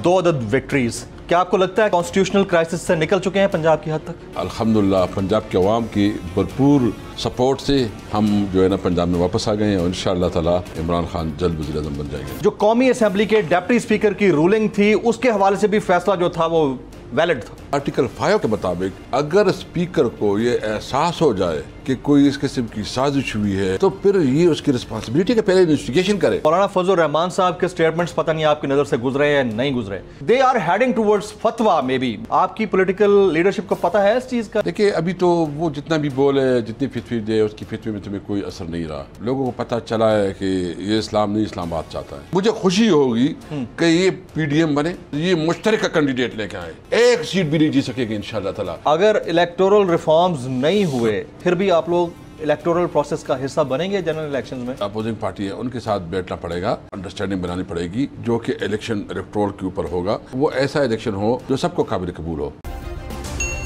2 अदद विक्ट्रीज। क्या आपको लगता है कॉन्स्टिट्यूशनल क्राइसिस से निकल चुके हैं पंजाब की हद तक? अल्हम्दुलिल्लाह पंजाब के अवाम की भरपूर सपोर्ट से हम जो है ना पंजाब में वापस आ गए हैं और इंशाअल्लाह ताला इमरान खान जल्द वज़ीर आज़म बन जाएंगे। जो कौमी असेंबली के डिप्टी स्पीकर की रूलिंग थी उसके हवाले से भी फैसला जो था वो वैलिड था। आर्टिकल 5 के मुताबिक अगर स्पीकर को ये एहसास हो जाए कि कोई इस किस्म की साजिश हुई है तो फिर ये उसकी रिस्पॉन्सिबिलिटी के पहले इन्वेस्टिगेशन करे। मौलाना फजल रहमान साहब के स्टेटमेंट्स पता नहीं आपकी नजर से गुजरे या नहीं गुजरे, दे आर हेडिंग टुवर्ड्स फतवा मे बी। आपकी पॉलिटिकल लीडरशिप को पता है इस चीज का? देखिए अभी तो वो जितना भी बोले, जितनी फितवी दे, उसकी फितवी में तुम्हें कोई असर नहीं रहा। लोगों को पता चला है कि ये इस्लाम नहीं इस्लामाबाद चाहता है। मुझे खुशी होगी कि ये PDM बने, ये मुश्तरका कैंडिडेट लेके आए, एक सीट भी नहीं जी सकेगी इंशाअल्लाह ताला। अगर इलेक्टोरल रिफॉर्म्स नहीं हुए फिर भी आप लोग इलेक्टोरल प्रोसेस का हिस्सा बनेंगे जनरल इलेक्शंस में? अपोजिंग पार्टी है उनके साथ बैठना पड़ेगा, अंडरस्टैंडिंग बनानी पड़ेगी जो कि इलेक्शन इलेक्टोरल के ऊपर होगा, वो ऐसा इलेक्शन हो जो सबको काबिल कबूल हो।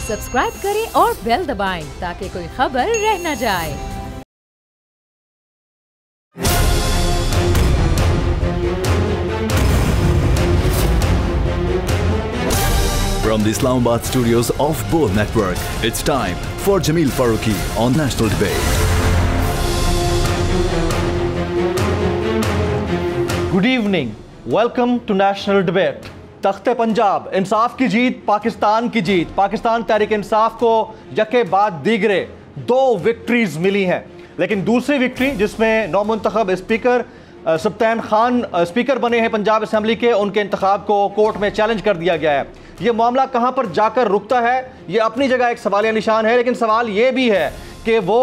सब्सक्राइब करें और बेल दबाएं ताकि कोई खबर रह न जाए। From the Islamabad studios of Bold Network, it's time for Jameel Farooqi on National Debate. Good evening, welcome to national debate. तख्ते पंजाब, इंसाफ की जीत, पाकिस्तान की जीत। पाकिस्तान तहरीक इंसाफ को यके बाद दीगरे 2 विक्ट्रीज मिली हैं, लेकिन दूसरी विक्ट्री जिसमें नौमुंतखब स्पीकर सब्तैन खान स्पीकर बने हैं पंजाब असेंबली के, उनके इंतखाब को कोर्ट में चैलेंज कर दिया गया है। ये मामला कहाँ पर जाकर रुकता है ये अपनी जगह एक सवालिया निशान है, लेकिन सवाल ये भी है कि वो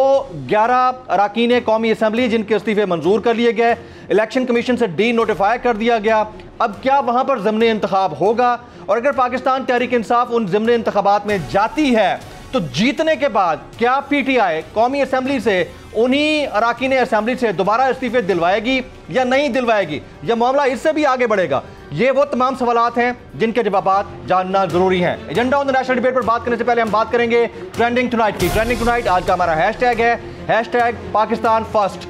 11 अरकान कौमी असेंबली जिनके इस्तीफे मंजूर कर लिए गए, इलेक्शन कमीशन से डी नोटिफाई कर दिया गया, अब क्या वहाँ पर ज़िमनी इंतखाब होगा? और अगर पाकिस्तान तहरीक इंसाफ उन ज़िमनी इंतखाबात में जाती है तो जीतने के बाद क्या PTI कौमी असेंबली से उन्हीं अरकान असेंबली से दोबारा इस्तीफे दिलवाएगी या नहीं दिलवाएगी, या मामला इससे भी आगे बढ़ेगा? ये वो तमाम सवालात हैं जिनके जवाब जानना जरूरी हैं। Agenda on the national debate पर बात करने से पहले हम बात करेंगे ट्रेंडिंग टुनाइट की। ट्रेंडिंग टुनाइट आज का हमारा हैशटैग है #पाकिस्तान फर्स्ट,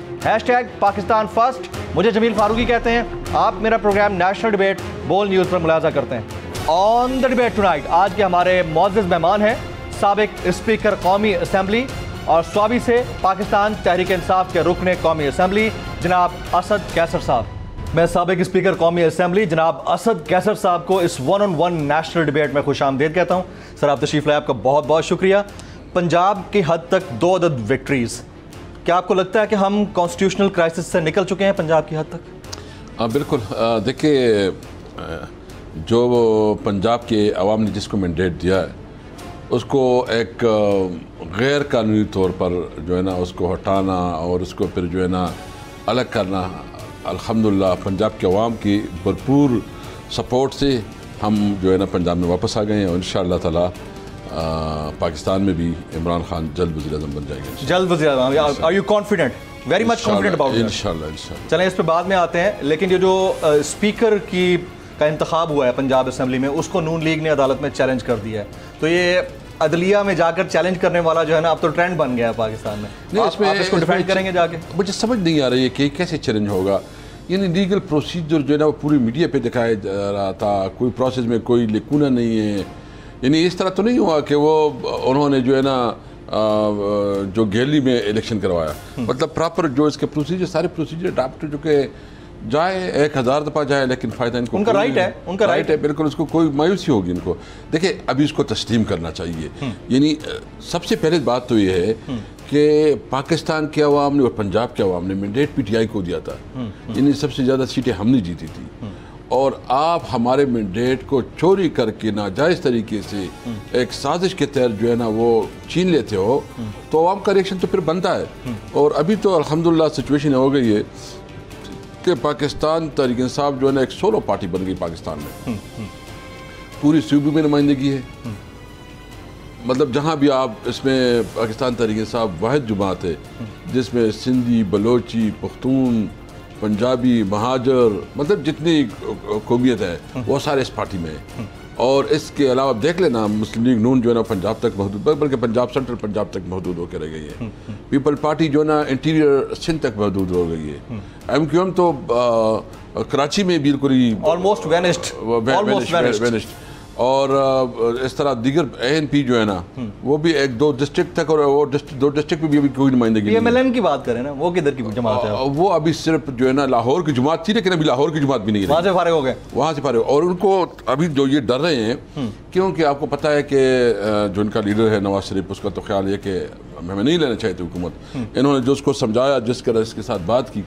#पाकिस्तान फर्स्ट। मुझे जमील फारूकी कहते हैं। आप मेरा प्रोग्राम नेशनल डिबेट बोल न्यूज़ पर मुलाजा करते हैं। ऑन द डिबेट टुनाइट आज के हमारे मौजूद मेहमान हैं साबिक स्पीकर कौमी असेंबली और स्वाबी से पाकिस्तान तहरीक इंसाफ के रुकने कौमी असेंबली जनाब असद कैसर साहब। मैं साबिक स्पीकर कौमी असेंबली जनाब असद कैसर साहब को इस 1-on-1 नेशनल डिबेट में खुश आमदीद कहता हूँ। सर आप तशरीफ़ लाए, आपका बहुत बहुत शुक्रिया। पंजाब की हद तक 2 अदद विक्ट्रीज़, क्या आपको लगता है कि हम कॉन्स्टिट्यूशनल क्राइसिस से निकल चुके हैं पंजाब की हद तक? हाँ बिल्कुल। देखिए जो पंजाब के अवाम ने जिसको मैंडेट दिया है उसको एक गैर कानूनी तौर पर जो है ना उसको हटाना और उसको फिर जो है ना अलग करना, अल्हम्दुलिल्लाह पंजाब के अवाम की भरपूर सपोर्ट से हम जो है ना पंजाब में वापस आ गए हैं और इंशाअल्लाह ताला पाकिस्तान में भी इमरान खान जल्द वज़ीर आज़म बन जाएंगे। जल्द वज़ीर आज़म, are you confident? Very much confident about it? इंशाअल्लाह। चलें इस पर बाद में आते हैं, लेकिन ये जो स्पीकर का इंतखाब हुआ है पंजाब असेंबली में उसको नून लीग ने अदालत में चैलेंज कर दिया है, तो ये अदलिया में जाकर चैलेंज करने वाला जो है ना अब तो ट्रेंड बन गया है पाकिस्तान में। नहीं, आप इसको डिफेंड करेंगे जाके? मुझे समझ नहीं आ रही है कि कैसे चैलेंज होगा। यानी लीगल प्रोसीजर जो है ना वो पूरी मीडिया पे दिखाया जा रहा था, कोई प्रोसेस में कोई लिकुना नहीं है। यानी इस तरह तो नहीं हुआ कि वो उन्होंने जो है ना जो गैली में इलेक्शन करवाया, मतलब प्रॉपर जो इसके प्रोसीजर सारे प्रोसीजर अडॉप्ट हो चुके, जाए 1000 दफ़ा जाए लेकिन फ़ायदा इनको उनका राइट है, उनका राइट है बिल्कुल। उसको कोई मायूसी होगी इनको। देखिए अभी इसको तस्लीम करना चाहिए। यानी सबसे पहले बात तो ये है कि पाकिस्तान के अवाम ने और पंजाब के अवाम ने मैंडेट PTI को दिया था, यानी सबसे ज़्यादा सीटें हमने जीती थी, और आप हमारे मैंडेट को चोरी करके नाजायज़ तरीके से एक साजिश के तहत जो है ना वो छीन लेते हो तो अवाम का रिएक्शन तो फिर बनता है। और अभी तो अल्हम्दुलिल्लाह सिचुएशन हो गई है कि पाकिस्तान तहरीक इंसाफ जो है ना एक सोलो पार्टी बन गई पाकिस्तान में, पूरी सूबे में नुमाइंदगी है। मतलब जहाँ भी आप इसमें पाकिस्तान तहरीक इंसाफ वाहिद जुमात है जिसमें सिंधी, बलोची, पख्तून, पंजाबी, महाजर, मतलब जितनी कौमियत है वो सारे इस पार्टी में है। और इसके अलावा देख लेना मुस्लिम लीग नून जो है ना पंजाब तक महदूद, बल्कि पंजाब सेंट्रल पंजाब तक महदूद होकर रह गई है। पीपल पार्टी जो है ना इंटीरियर सिंध तक महदूद हो गई है। MQM तो कराची में बिल्कुल ही ऑलमोस्ट वेनिस्ड। और इस तरह दीगर ANP जो है ना वो भी 1-2 डिस्ट्रिक्ट तक, और वो 2 डिस्ट्रिक्ट में भी अभी कोई नुमाइंदगी नहीं है। PMLN की बात करें ना, वो किधर की जमात है? वो अभी सिर्फ जो है ना लाहौर की जमात थी, लेकिन अभी लाहौर की जमात भी नहीं है, वहाँ से फारिग हो गए। वहाँ से फारिग। और उनको अभी जो ये डर रहे हैं, क्योंकि आपको पता है कि जो इनका लीडर है नवाज शरीफ, उसका तो ख्याल है कि हमें नहीं लेना चाहिए थी हुकूमत। इन्होंने जो उसको समझाया, जिस तरह इसके साथ बात की,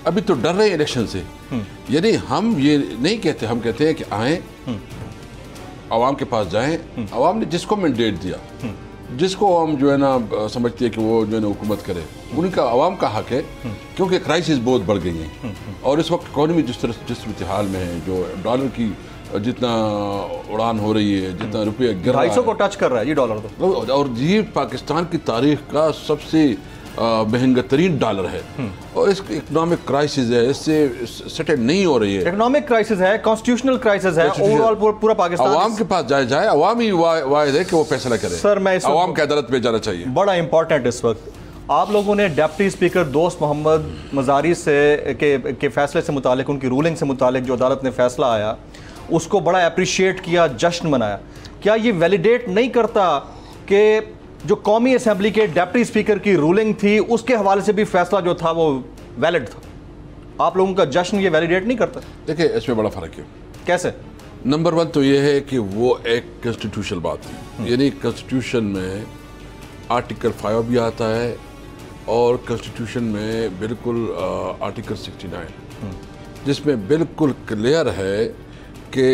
अभी तो डर रहे हैं इलेक्शन से। यानी हम ये नहीं कहते, हम कहते हैं कि आए आवाम के पास जाएं, आवाम ने जिसको मैंडेट दिया, जिसको हम जो है ना समझते हैं कि वो जो है ना हुकूमत करे, उनका आवाम का हक है, क्योंकि क्राइसिस बहुत बढ़ गई हैं। और इस वक्त इकॉनमी जिस हाल में है, जो डॉलर की जितना उड़ान हो रही है, जितना रुपया गिर रहा है, 250 को टच कर रहा है ये डॉलर तो। और ये पाकिस्तान की तारीख का सबसे महंगा तरीन डॉलर है। और इस इकोनॉमिक क्राइसिस है, इससे सेटल नहीं हो रही है। इकोनॉमिक क्राइसिस है, कॉन्स्टिट्यूशनल क्राइसिस है, ओवरऑल पूरा पाकिस्तान। आवाम के पास जाए आवाम ही वाहिद है कि वो फैसला करे। सर मैं आवाम की अदालत में जाना चाहिए। बड़ा इंपॉर्टेंट इस वक्त आप लोगों ने डिप्टी स्पीकर दोस्त मोहम्मद मजारी से के फैसले से मुतालिक, उनकी रूलिंग से मुतालिक जो अदालत ने फैसला आया, उसको बड़ा अप्रिशिएट किया, जश्न मनाया। क्या ये वैलिडेट नहीं करता कि जो कौमी असेंबली के डिप्टी स्पीकर की रूलिंग थी, उसके हवाले से भी फैसला जो था वो वैलिड था? आप लोगों का जश्न ये वैलिडेट नहीं करता? देखिए इसमें बड़ा फ़र्क है। कैसे? नंबर 1 तो ये है कि वो एक कॉन्स्टिट्यूशनल बात थी, यानी कॉन्स्टिट्यूशन में आर्टिकल 5 भी आता है, और कॉन्स्टिट्यूशन में बिल्कुल आर्टिकल 69 जिसमें बिल्कुल क्लियर है कि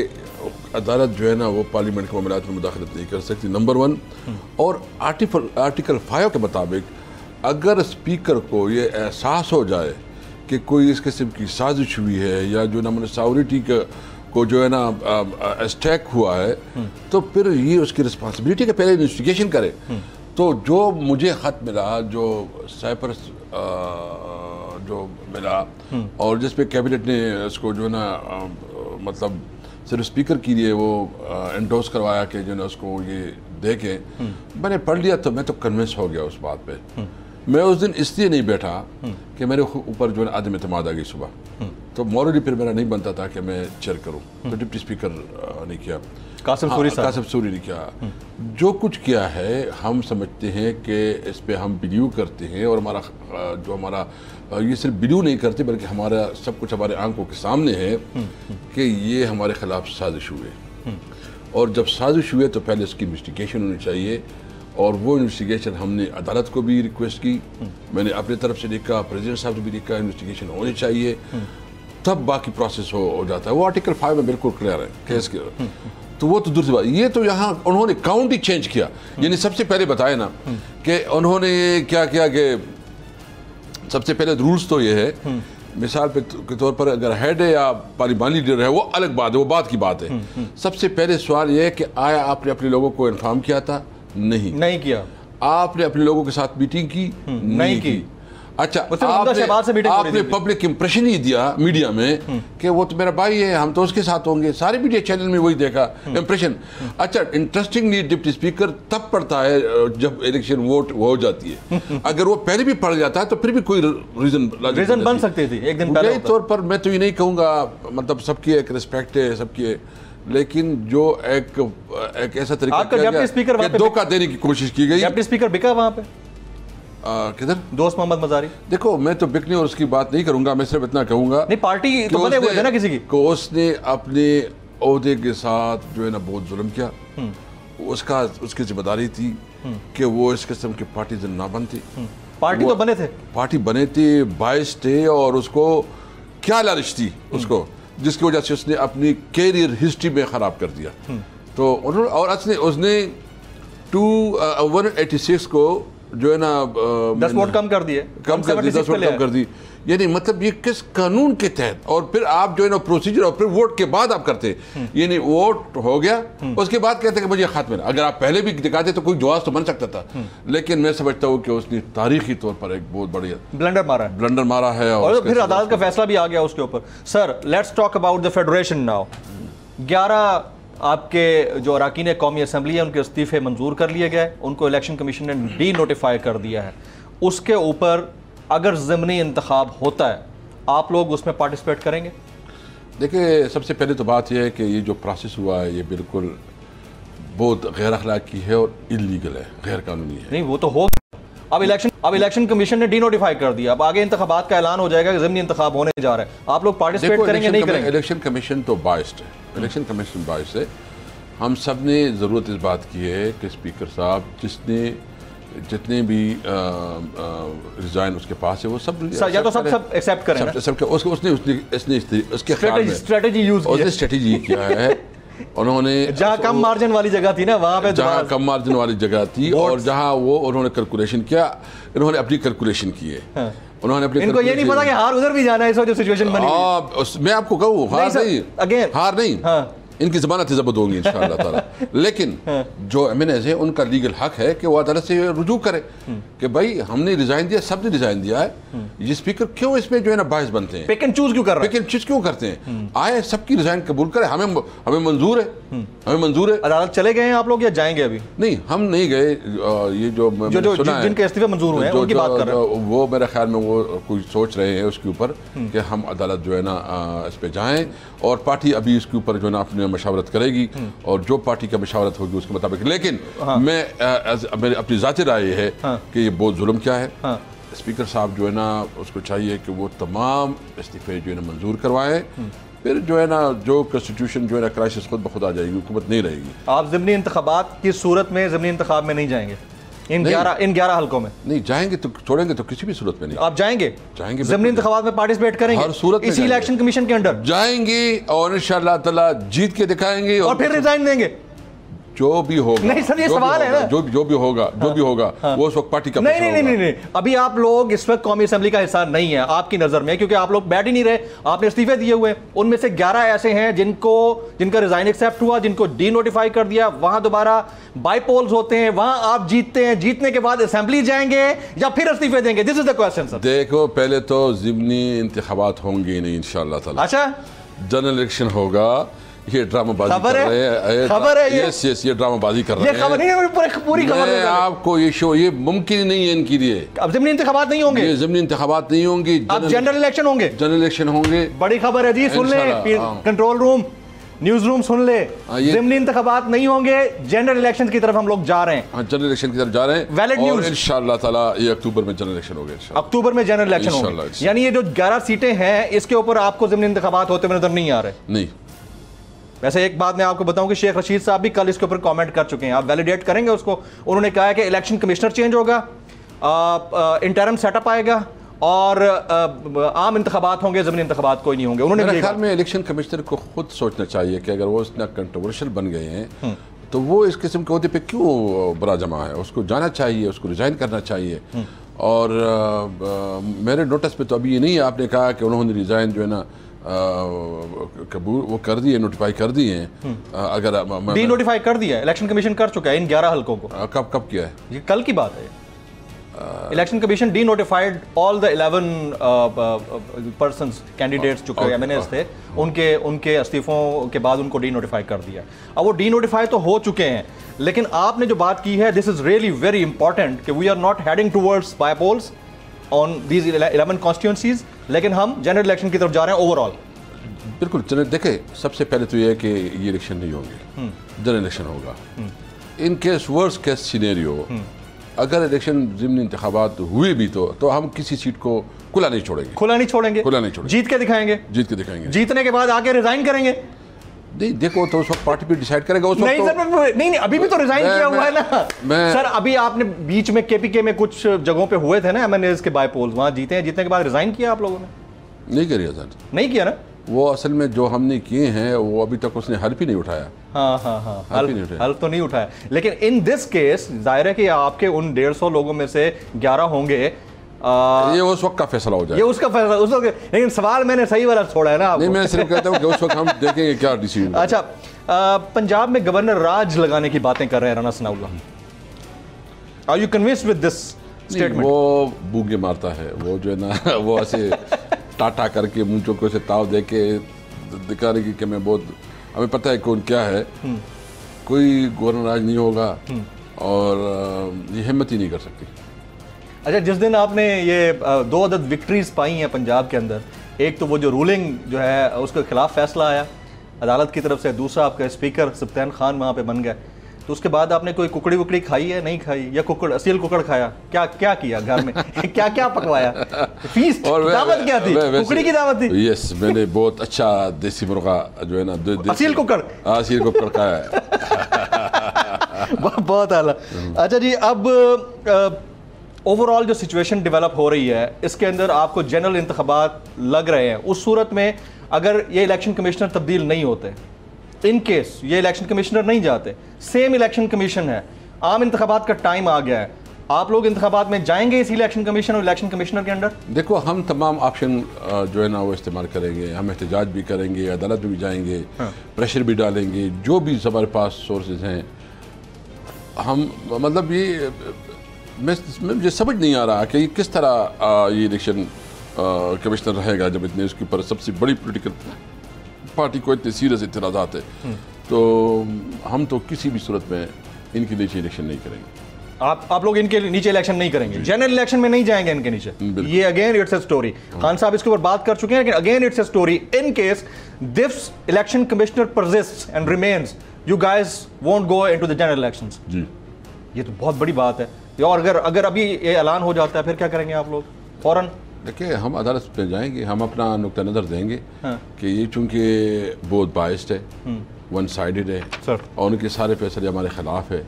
अदालत जो है ना वो पार्लियामेंट के मामलात में मुदाखलत नहीं कर सकती, नंबर 1। और आर्टिकल 5 के मुताबिक अगर स्पीकर को ये एहसास हो जाए कि कोई इस किस्म की साजिश हुई है, या जो ना सिक्योरिटी को जो है ना अटैक हुआ है, तो फिर ये उसकी रिस्पॉन्सिबिलिटी के पहले इन्वेस्टिगेशन करे। तो जो मुझे ख़त मिला, जो साइप्रस जो मिला, और जिस पे कैबिनेट ने उसको जो है ना मतलब सिर्फ स्पीकर के लिए वो एंडोर्स करवाया कि जो है उसको ये देखें, मैंने पढ़ लिया तो मैं तो कन्विंस हो गया उस बात पे। मैं उस दिन इसलिए नहीं बैठा कि मेरे ऊपर जो है आदम एतमाद आ गई सुबह, तो मॉरली फिर मेरा नहीं बनता था कि मैं चेयर करूं, तो डिप्टी स्पीकर ने किया, कासिम सूरी ने किया। जो कुछ किया है हम समझते हैं कि इस पे हम बिलीव करते हैं, और हमारा ये सिर्फ बिलीव नहीं करते, बल्कि हमारा सब कुछ हमारे आंखों के सामने है कि ये हमारे खिलाफ साजिश हुए। और जब साजिश हुए तो पहले इसकी इन्वेस्टिगेशन होनी चाहिए, और वो इन्वेस्टिगेशन हमने अदालत को भी रिक्वेस्ट की, मैंने अपनी तरफ से लिखा, प्रेसिडेंट साहब ने भी लिखा, इन्वेस्टिगेशन होनी चाहिए, तब बाकी प्रोसेस हो जाता है। वो आर्टिकल 5 में बिल्कुल क्लियर है केस के। तो वो तो दूसरी बात, ये तो यहाँ उन्होंने काउंट ही चेंज किया। यानी सबसे पहले बताया ना कि उन्होंने क्या किया कि सबसे पहले रूल्स तो ये है, मिसाल के तौर पर अगर हेड है या पार्लियामानी लीडर है वो अलग बात है, वो बात की बात है। सबसे पहले सवाल ये है कि आया आपने अपने लोगों को इन्फॉर्म किया था? नहीं किया। आपने अपने लोगों के साथ मीटिंग की? नहीं की। अच्छा, आपने पब्लिक इंप्रेशन ही दिया मीडिया में कि वो तो मेरा भाई है, हम तो उसके साथ होंगे, सारे मीडिया चैनल में वही देखा इंप्रेशन। अच्छा, इंटरेस्टिंगली डिप्टी स्पीकर तब पढ़ता है जब इलेक्शन वोट हो जाती है। अगर वो पहले भी पढ़ जाता है तो फिर भी कोई रीजन बन सकती थी एक दिन पहले। तौर पर मैं तो ये नहीं कहूँगा, मतलब सबकी एक रिस्पेक्ट है सबकी, लेकिन जो एक ऐसा तरीका धोखा देने की कोशिश की गई। डिप्टी स्पीकर बिका वहाँ पे किधर? दोस्त मोहम्मद मजारी। देखो मैं तो बिकने और उसकी बात नहीं करूंगा, मैं सिर्फ इतना कहूंगा, नहीं पार्टी तो बने हुए थे ना किसी की, को उसने अपने ओहदे के साथ जो है ना बहुत जुल्म किया। उसकी जिम्मेदारी थी कि वो इस किस्म की पार्टी ना बनती। पार्टी तो बने थे, पार्टी बने थे, बाइस थे, और उसको क्या लालच थी उसको, जिसकी वजह से उसने अपनी कैरियर हिस्ट्री में खराब कर दिया। तो और उसने 186 को जो है ना 10 वोट कम कर दिए, 10 वोट कम कर दी। यानी मतलब ये किस कानून के तहत, और फिर आप जो है ना प्रोसीजर, और फिर वोट के बाद आप करते, यानी वोट हो गया उसके बाद कहते कि मुझे खत मिला। अगर आप पहले भी दिखाते तो कोई जवाब तो बन सकता था, लेकिन मैं समझता हूँ कि उसने तारीखी तौर पर एक बहुत बढ़िया ब्लंडर मारा है, और फिर अदालत का फैसला भी आ गया उसके ऊपर। Sir let's talk about the federation now. 11 आपके जो अरकान कौमी असम्बली है उनके इस्तीफ़े मंजूर कर लिए गए, उनको इलेक्शन कमीशन ने डी नोटिफाई कर दिया है। उसके ऊपर अगर ज़िमनी इंतखाब होता है, आप लोग उसमें पार्टिसिपेट करेंगे? देखिए, सबसे पहले तो बात यह है कि ये जो प्रोसेस हुआ है ये बिल्कुल बहुत गैर अखलाकी है और इलीगल है, गैर कानूनी है। नहीं, वो तो हो, अब इलेक्शन कमीशन ने डी नोटिफाई कर दिया, अब आगे इंतखाबात का ऐलान हो जाएगा कि ज़िमनी इंतखाब होने जा रहा है, आप लोग पार्टिसिपेट करेंगे नहीं करेंगे? इलेक्शन कमीशन तो बाइस्ड है, इलेक्शन कमीशन बाइस्ड है। हम सब ने ज़रूरत इस बात की है कि स्पीकर साहब जितने भी रिजाइन उसके पास है वो सब या तो सब एक्सेप्ट करें ना? सबके उसके स्ट्रेटेजी यूज उसने स्ट्रेटेजी किया है। उन्होंने जहाँ कम मार्जिन वाली जगह थी ना, वहाँ पे जहाँ कम मार्जिन वाली जगह थी और जहाँ वो उन्होंने कैलकुलेशन किया, इन्होंने अपनी कैलकुलेशन की है। हाँ। उन्होंने अपनी, इनको ये नहीं पता कि हार उधर भी जाना है, इस वजह से सिचुएशन बनी। मैं आपको कहूँ हार नहीं, हाँ। इनकी ज़मानत ज़ब्त होंगी इंशाअल्लाह ताला। लेकिन जो एमएनएस है उनका लीगल हक है कि वो अदालत से रुजू करे कि भाई हमने रिजाइन दिया, सबने रिजाइन दिया है, ये स्पीकर क्यों इसमें जो है ना बायस बनते हैं, पिक एंड चूज क्यों कर रहे हैं, पिक एंड चूज क्यों करते हैं? आए सबकी रिजाइन कबूल करे, हमें मंजूर है, हमें मंजूर है। अदालत चले गए हैं आप लोग या जाएंगे अभी? नहीं, हम नहीं गए। ये जो जिनके इस्तीफे मंजूर हुए हैं उनकी बात कर रहे हैं, वो मेरे ख्याल में वो कुछ सोच रहे हैं उसके ऊपर कि हम अदालत जो है ना इस पे जाएं, और पार्टी अभी इसके ऊपर जो है ना अपनी मशावरत करेगी और जो पार्टी का मशावरत होगी उसके मुताबिक। लेकिन मेरी अपनी ज़ाती राय है कि ये बहुत जुल्म क्या है। स्पीकर साहब जो है ना उसको चाहिए कि वो तमाम इस्तीफे जो है ना मंजूर करवाएं, फिर जो है ना जो कॉन्स्टिट्यूशन जो है ना क्राइसिस खुद ब खुद आ जाएगी, हुकूमत नहीं रहेगी। आप ज़िमनी इंतखाबात की सूरत में ज़िमनी इंतखाब में नहीं जाएंगे? इन 11 हल्कों में नहीं जाएंगे तो छोड़ेंगे तो किसी भी सूरत में नहीं। आप जाएंगे ज़िमनी इंतखाबात में पार्टिसिपेट करेंगे हर सूरत में, इसी इलेक्शन कमीशन के अंडर जाएंगे और इंशाअल्लाह ताला जीत के दिखाएंगे और फिर रिजाइन देंगे। जो भी होगा, नहीं सर, ये सवाल है ना, जो भी होगा वो उस वक्त पार्टी का नहीं। अभी आप लोग इस वक्त कौमी असेंबली का हिस्सा नहीं है आपकी नजर में, क्योंकि आप लोग बैठ ही नहीं रहे, आपने इस्तीफे दिए हुए। उनमें से 11 ऐसे हैं जिनका रिजाइन एक्सेप्ट हुआ, जिनको डी नोटिफाई कर दिया, वहां दोबारा बाई पोल्स होते हैं, वहां आप जीतते हैं, जीतने के बाद असेंबली जाएंगे या फिर इस्तीफे देंगे? This is the question sir. देखो, पहले तो ज़िमनी इंतखाबात होंगे नहीं इंशाअल्लाह ताला। अच्छा, जनरल इलेक्शन होगा। ये ड्रामाबाजी कर रहे हैं, खबर है ये ड्रामाबाजी कर रहे हैं। ये खबर नहीं है, पूरी खबर है आपको। ये मुमकिन नहीं है इनके लिए। अब ज़िमनी इंतखाबात नहीं होंगे, ये ज़िमनी इंतखाबात नहीं होंगे, अब जनरल इलेक्शन होंगे। जनरल इलेक्शन होंगे। बड़ी खबर है जी, सुन ले कंट्रोल रूम, न्यूज रूम सुन ले, ज़िमनी इंतखाबात नहीं होंगे, जनरल इलेक्शन की तरफ हम लोग जा रहे हैं। जनरल इलेक्शन की तरफ जा रहे हैं, वैलिड न्यूज़। इंशाअल्लाह ताला ये अक्टूबर में जनरल इलेक्शन होंगे, अक्टूबर में जनरल इलेक्शन होंगे। यानी ये जो 11 सीटें हैं इसके ऊपर आपको ज़िमनी इंतखाबात होते हुए नजर नहीं आ रहे? नहीं। वैसे एक बात मैं आपको बताऊं कि शेख रशीद साहब भी कल इसके ऊपर कमेंट कर चुके हैं, आप वैलिडेट करेंगे उसको? उन्होंने कहा है कि इलेक्शन कमिश्नर चेंज होगा, इंटरम सेटअप आएगा और आम इंतखाबात होंगे, ज़िमनी इंतखाबात कोई नहीं होंगे। उन्होंने मेरे ख्याल में इलेक्शन कमिश्नर को खुद सोचना चाहिए कि अगर वो इतना कंट्रोवर्शियल बन गए हैं तो वो इस किस्म के अहदे पे क्यों बड़ा जमा है, उसको जाना चाहिए, उसको रिजाइन करना चाहिए। और मेरे नोटिस पे तो अभी ये नहीं है, आपने कहा कि उन्होंने रिजाइन जो है ना कबूल वो कर दिए, नोटिफाई कर दिए हैं। अगर डी नोटिफाई कर दिया, इलेक्शन कमीशन कर चुका है इन 11 हल्कों को। कब किया है? ये कल की बात है। Election commission D notified all the 11 persons, candidates जो एमएनएस थे, उनके इस्तीफों के बाद उनको डी नोटिफाई कर दिया। अब वो डी नोटिफाई तो हो चुके हैं, लेकिन आपने जो बात की है, this is really very important कि we are not heading towards by polls on these 11 constituencies, लेकिन हम जनरल इलेक्शन की तरफ जा रहे हैं ओवरऑल। बिल्कुल। देखे, सबसे पहले तो ये है कि ये इलेक्शन नहीं होंगे, जनरल इलेक्शन होगा। In case worst case scenario, अगर इलेक्शन ज़िमनी इंतखाबात हुए भी तो हम किसी सीट को खुला नहीं छोड़ेंगे, जीत के दिखाएंगे। जीतने के बाद आके रिजाइन करेंगे। नहीं, देखो तो उस वक्त पार्टी भी डिसाइड करेगा उस वक्त। नहीं सर, नहीं अभी भी तो रिजाइन किया हुआ है ना सर। अभी आपने बीच में केपीके में कुछ जगहों पे हुए थे ना एमएनएस के बाय पोल्स, वहां जीते हैं, जीतने के बाद रिजाइन किया आप लोगों ने? नहीं करिए सर, नहीं किया ना। वो असल में जो हमने किए हैं वो अभी तक उसने हल्फ ही नहीं उठाया। हाँ, हल्फ तो नहीं उठाया। लेकिन इन दिस केस जाहिर है कि आपके उन 150 लोगों में से 11 होंगे, ये उस वक्त का फैसला हो जाए, ये उसका फैसला उस वक्त। लेकिन सवाल मैंने सही वाला छोड़ा है ना। नहीं, मैं सिर्फ कहता हूँ कि उस वक्त हम देखेंगे क्या डिसीजन। अच्छा, पंजाब में गवर्नर राज लगाने की बातें कर रहे हैं Rana Sanaullah, are you convinced with this statement? वो बूंगे मारता है, वो जो है ना वो ऐसे टाटा करके मुंह को से ताव दे के दिखा रही कि मैं बहुत हमें पता है कौन क्या है, कोई गवर्नर आज नहीं होगा और ये हिम्मत ही नहीं कर सकती। अच्छा, जिस दिन आपने ये 2 अदद विक्ट्रीज पाई हैं पंजाब के अंदर, एक तो वो जो रूलिंग जो है उसके खिलाफ फैसला आया अदालत की तरफ से, दूसरा आपका स्पीकर सब्तैन खान वहाँ पे बन गए, तो उसके बाद आपने कोई कुकड़ी वुकड़ी खाई है, नहीं खाई, या कुकड़ असील कुकड़ खाया, क्या क्या किया घर में क्या क्या पकवाया, फीस्ट दावत क्या थी, कुकड़ी की दावत थी? यस, मैंने बहुत अच्छा देसी मुर्गा जो है ना असील कुकड़ खाया है। बहुत आला। अच्छा जी, अब ओवरऑल जो सिचुएशन डेवलप हो रही है इसके अंदर आपको जनरल इंतखाबात लग रहे हैं, उस सूरत में अगर ये इलेक्शन कमिश्नर तब्दील नहीं होते, इन केस ये इलेक्शन कमिश्नर नहीं जाते, सेम इलेक्शन कमीशन है, आम इंतखाबात का टाइम आ गया है, आप लोग इंतखाबात में जाएंगे इस इलेक्शन कमीशन और इलेक्शन कमिश्नर के अंडर? देखो, हम तमाम ऑप्शन जो है ना वो इस्तेमाल करेंगे, हम एहतजाज भी करेंगे, अदालत में भी जाएंगे, प्रेशर भी डालेंगे, जो भी हमारे पास सोर्सेज हैं। हम मतलब ये मुझे समझ नहीं आ रहा कि ये किस तरह ये इलेक्शन कमिश्नर रहेगा जब इतने उसके ऊपर सबसे बड़ी पॉलिटिकल पार्टी को इतने सीरियस इतराज़ात है। तो हम तो किसी भी सूरत में इनके नीचे इलेक्शन नहीं करेंगे। आप लोग इनके नीचे इलेक्शन नहीं करेंगे, जनरल इलेक्शन में नहीं जाएंगे इनके नीचे? ये again it's a story, Khan साहब इसके ऊपर बात कर चुके हैं, लेकिन again it's a story, in case this election commissioner persists and remains, you guys won't go into the general elections. जी, ये तो बहुत बड़ी बात है। और अगर अभी ये ऐलान हो जाता है फिर क्या करेंगे आप लोग? फौरन देखिए, हम अदालत पे जाएंगे, हम अपना नुक्ता नज़र देंगे कि ये चूँकि बहुत बाइस्ड है, वन साइडेड है और उनके सारे फैसले हमारे ख़िलाफ़ है,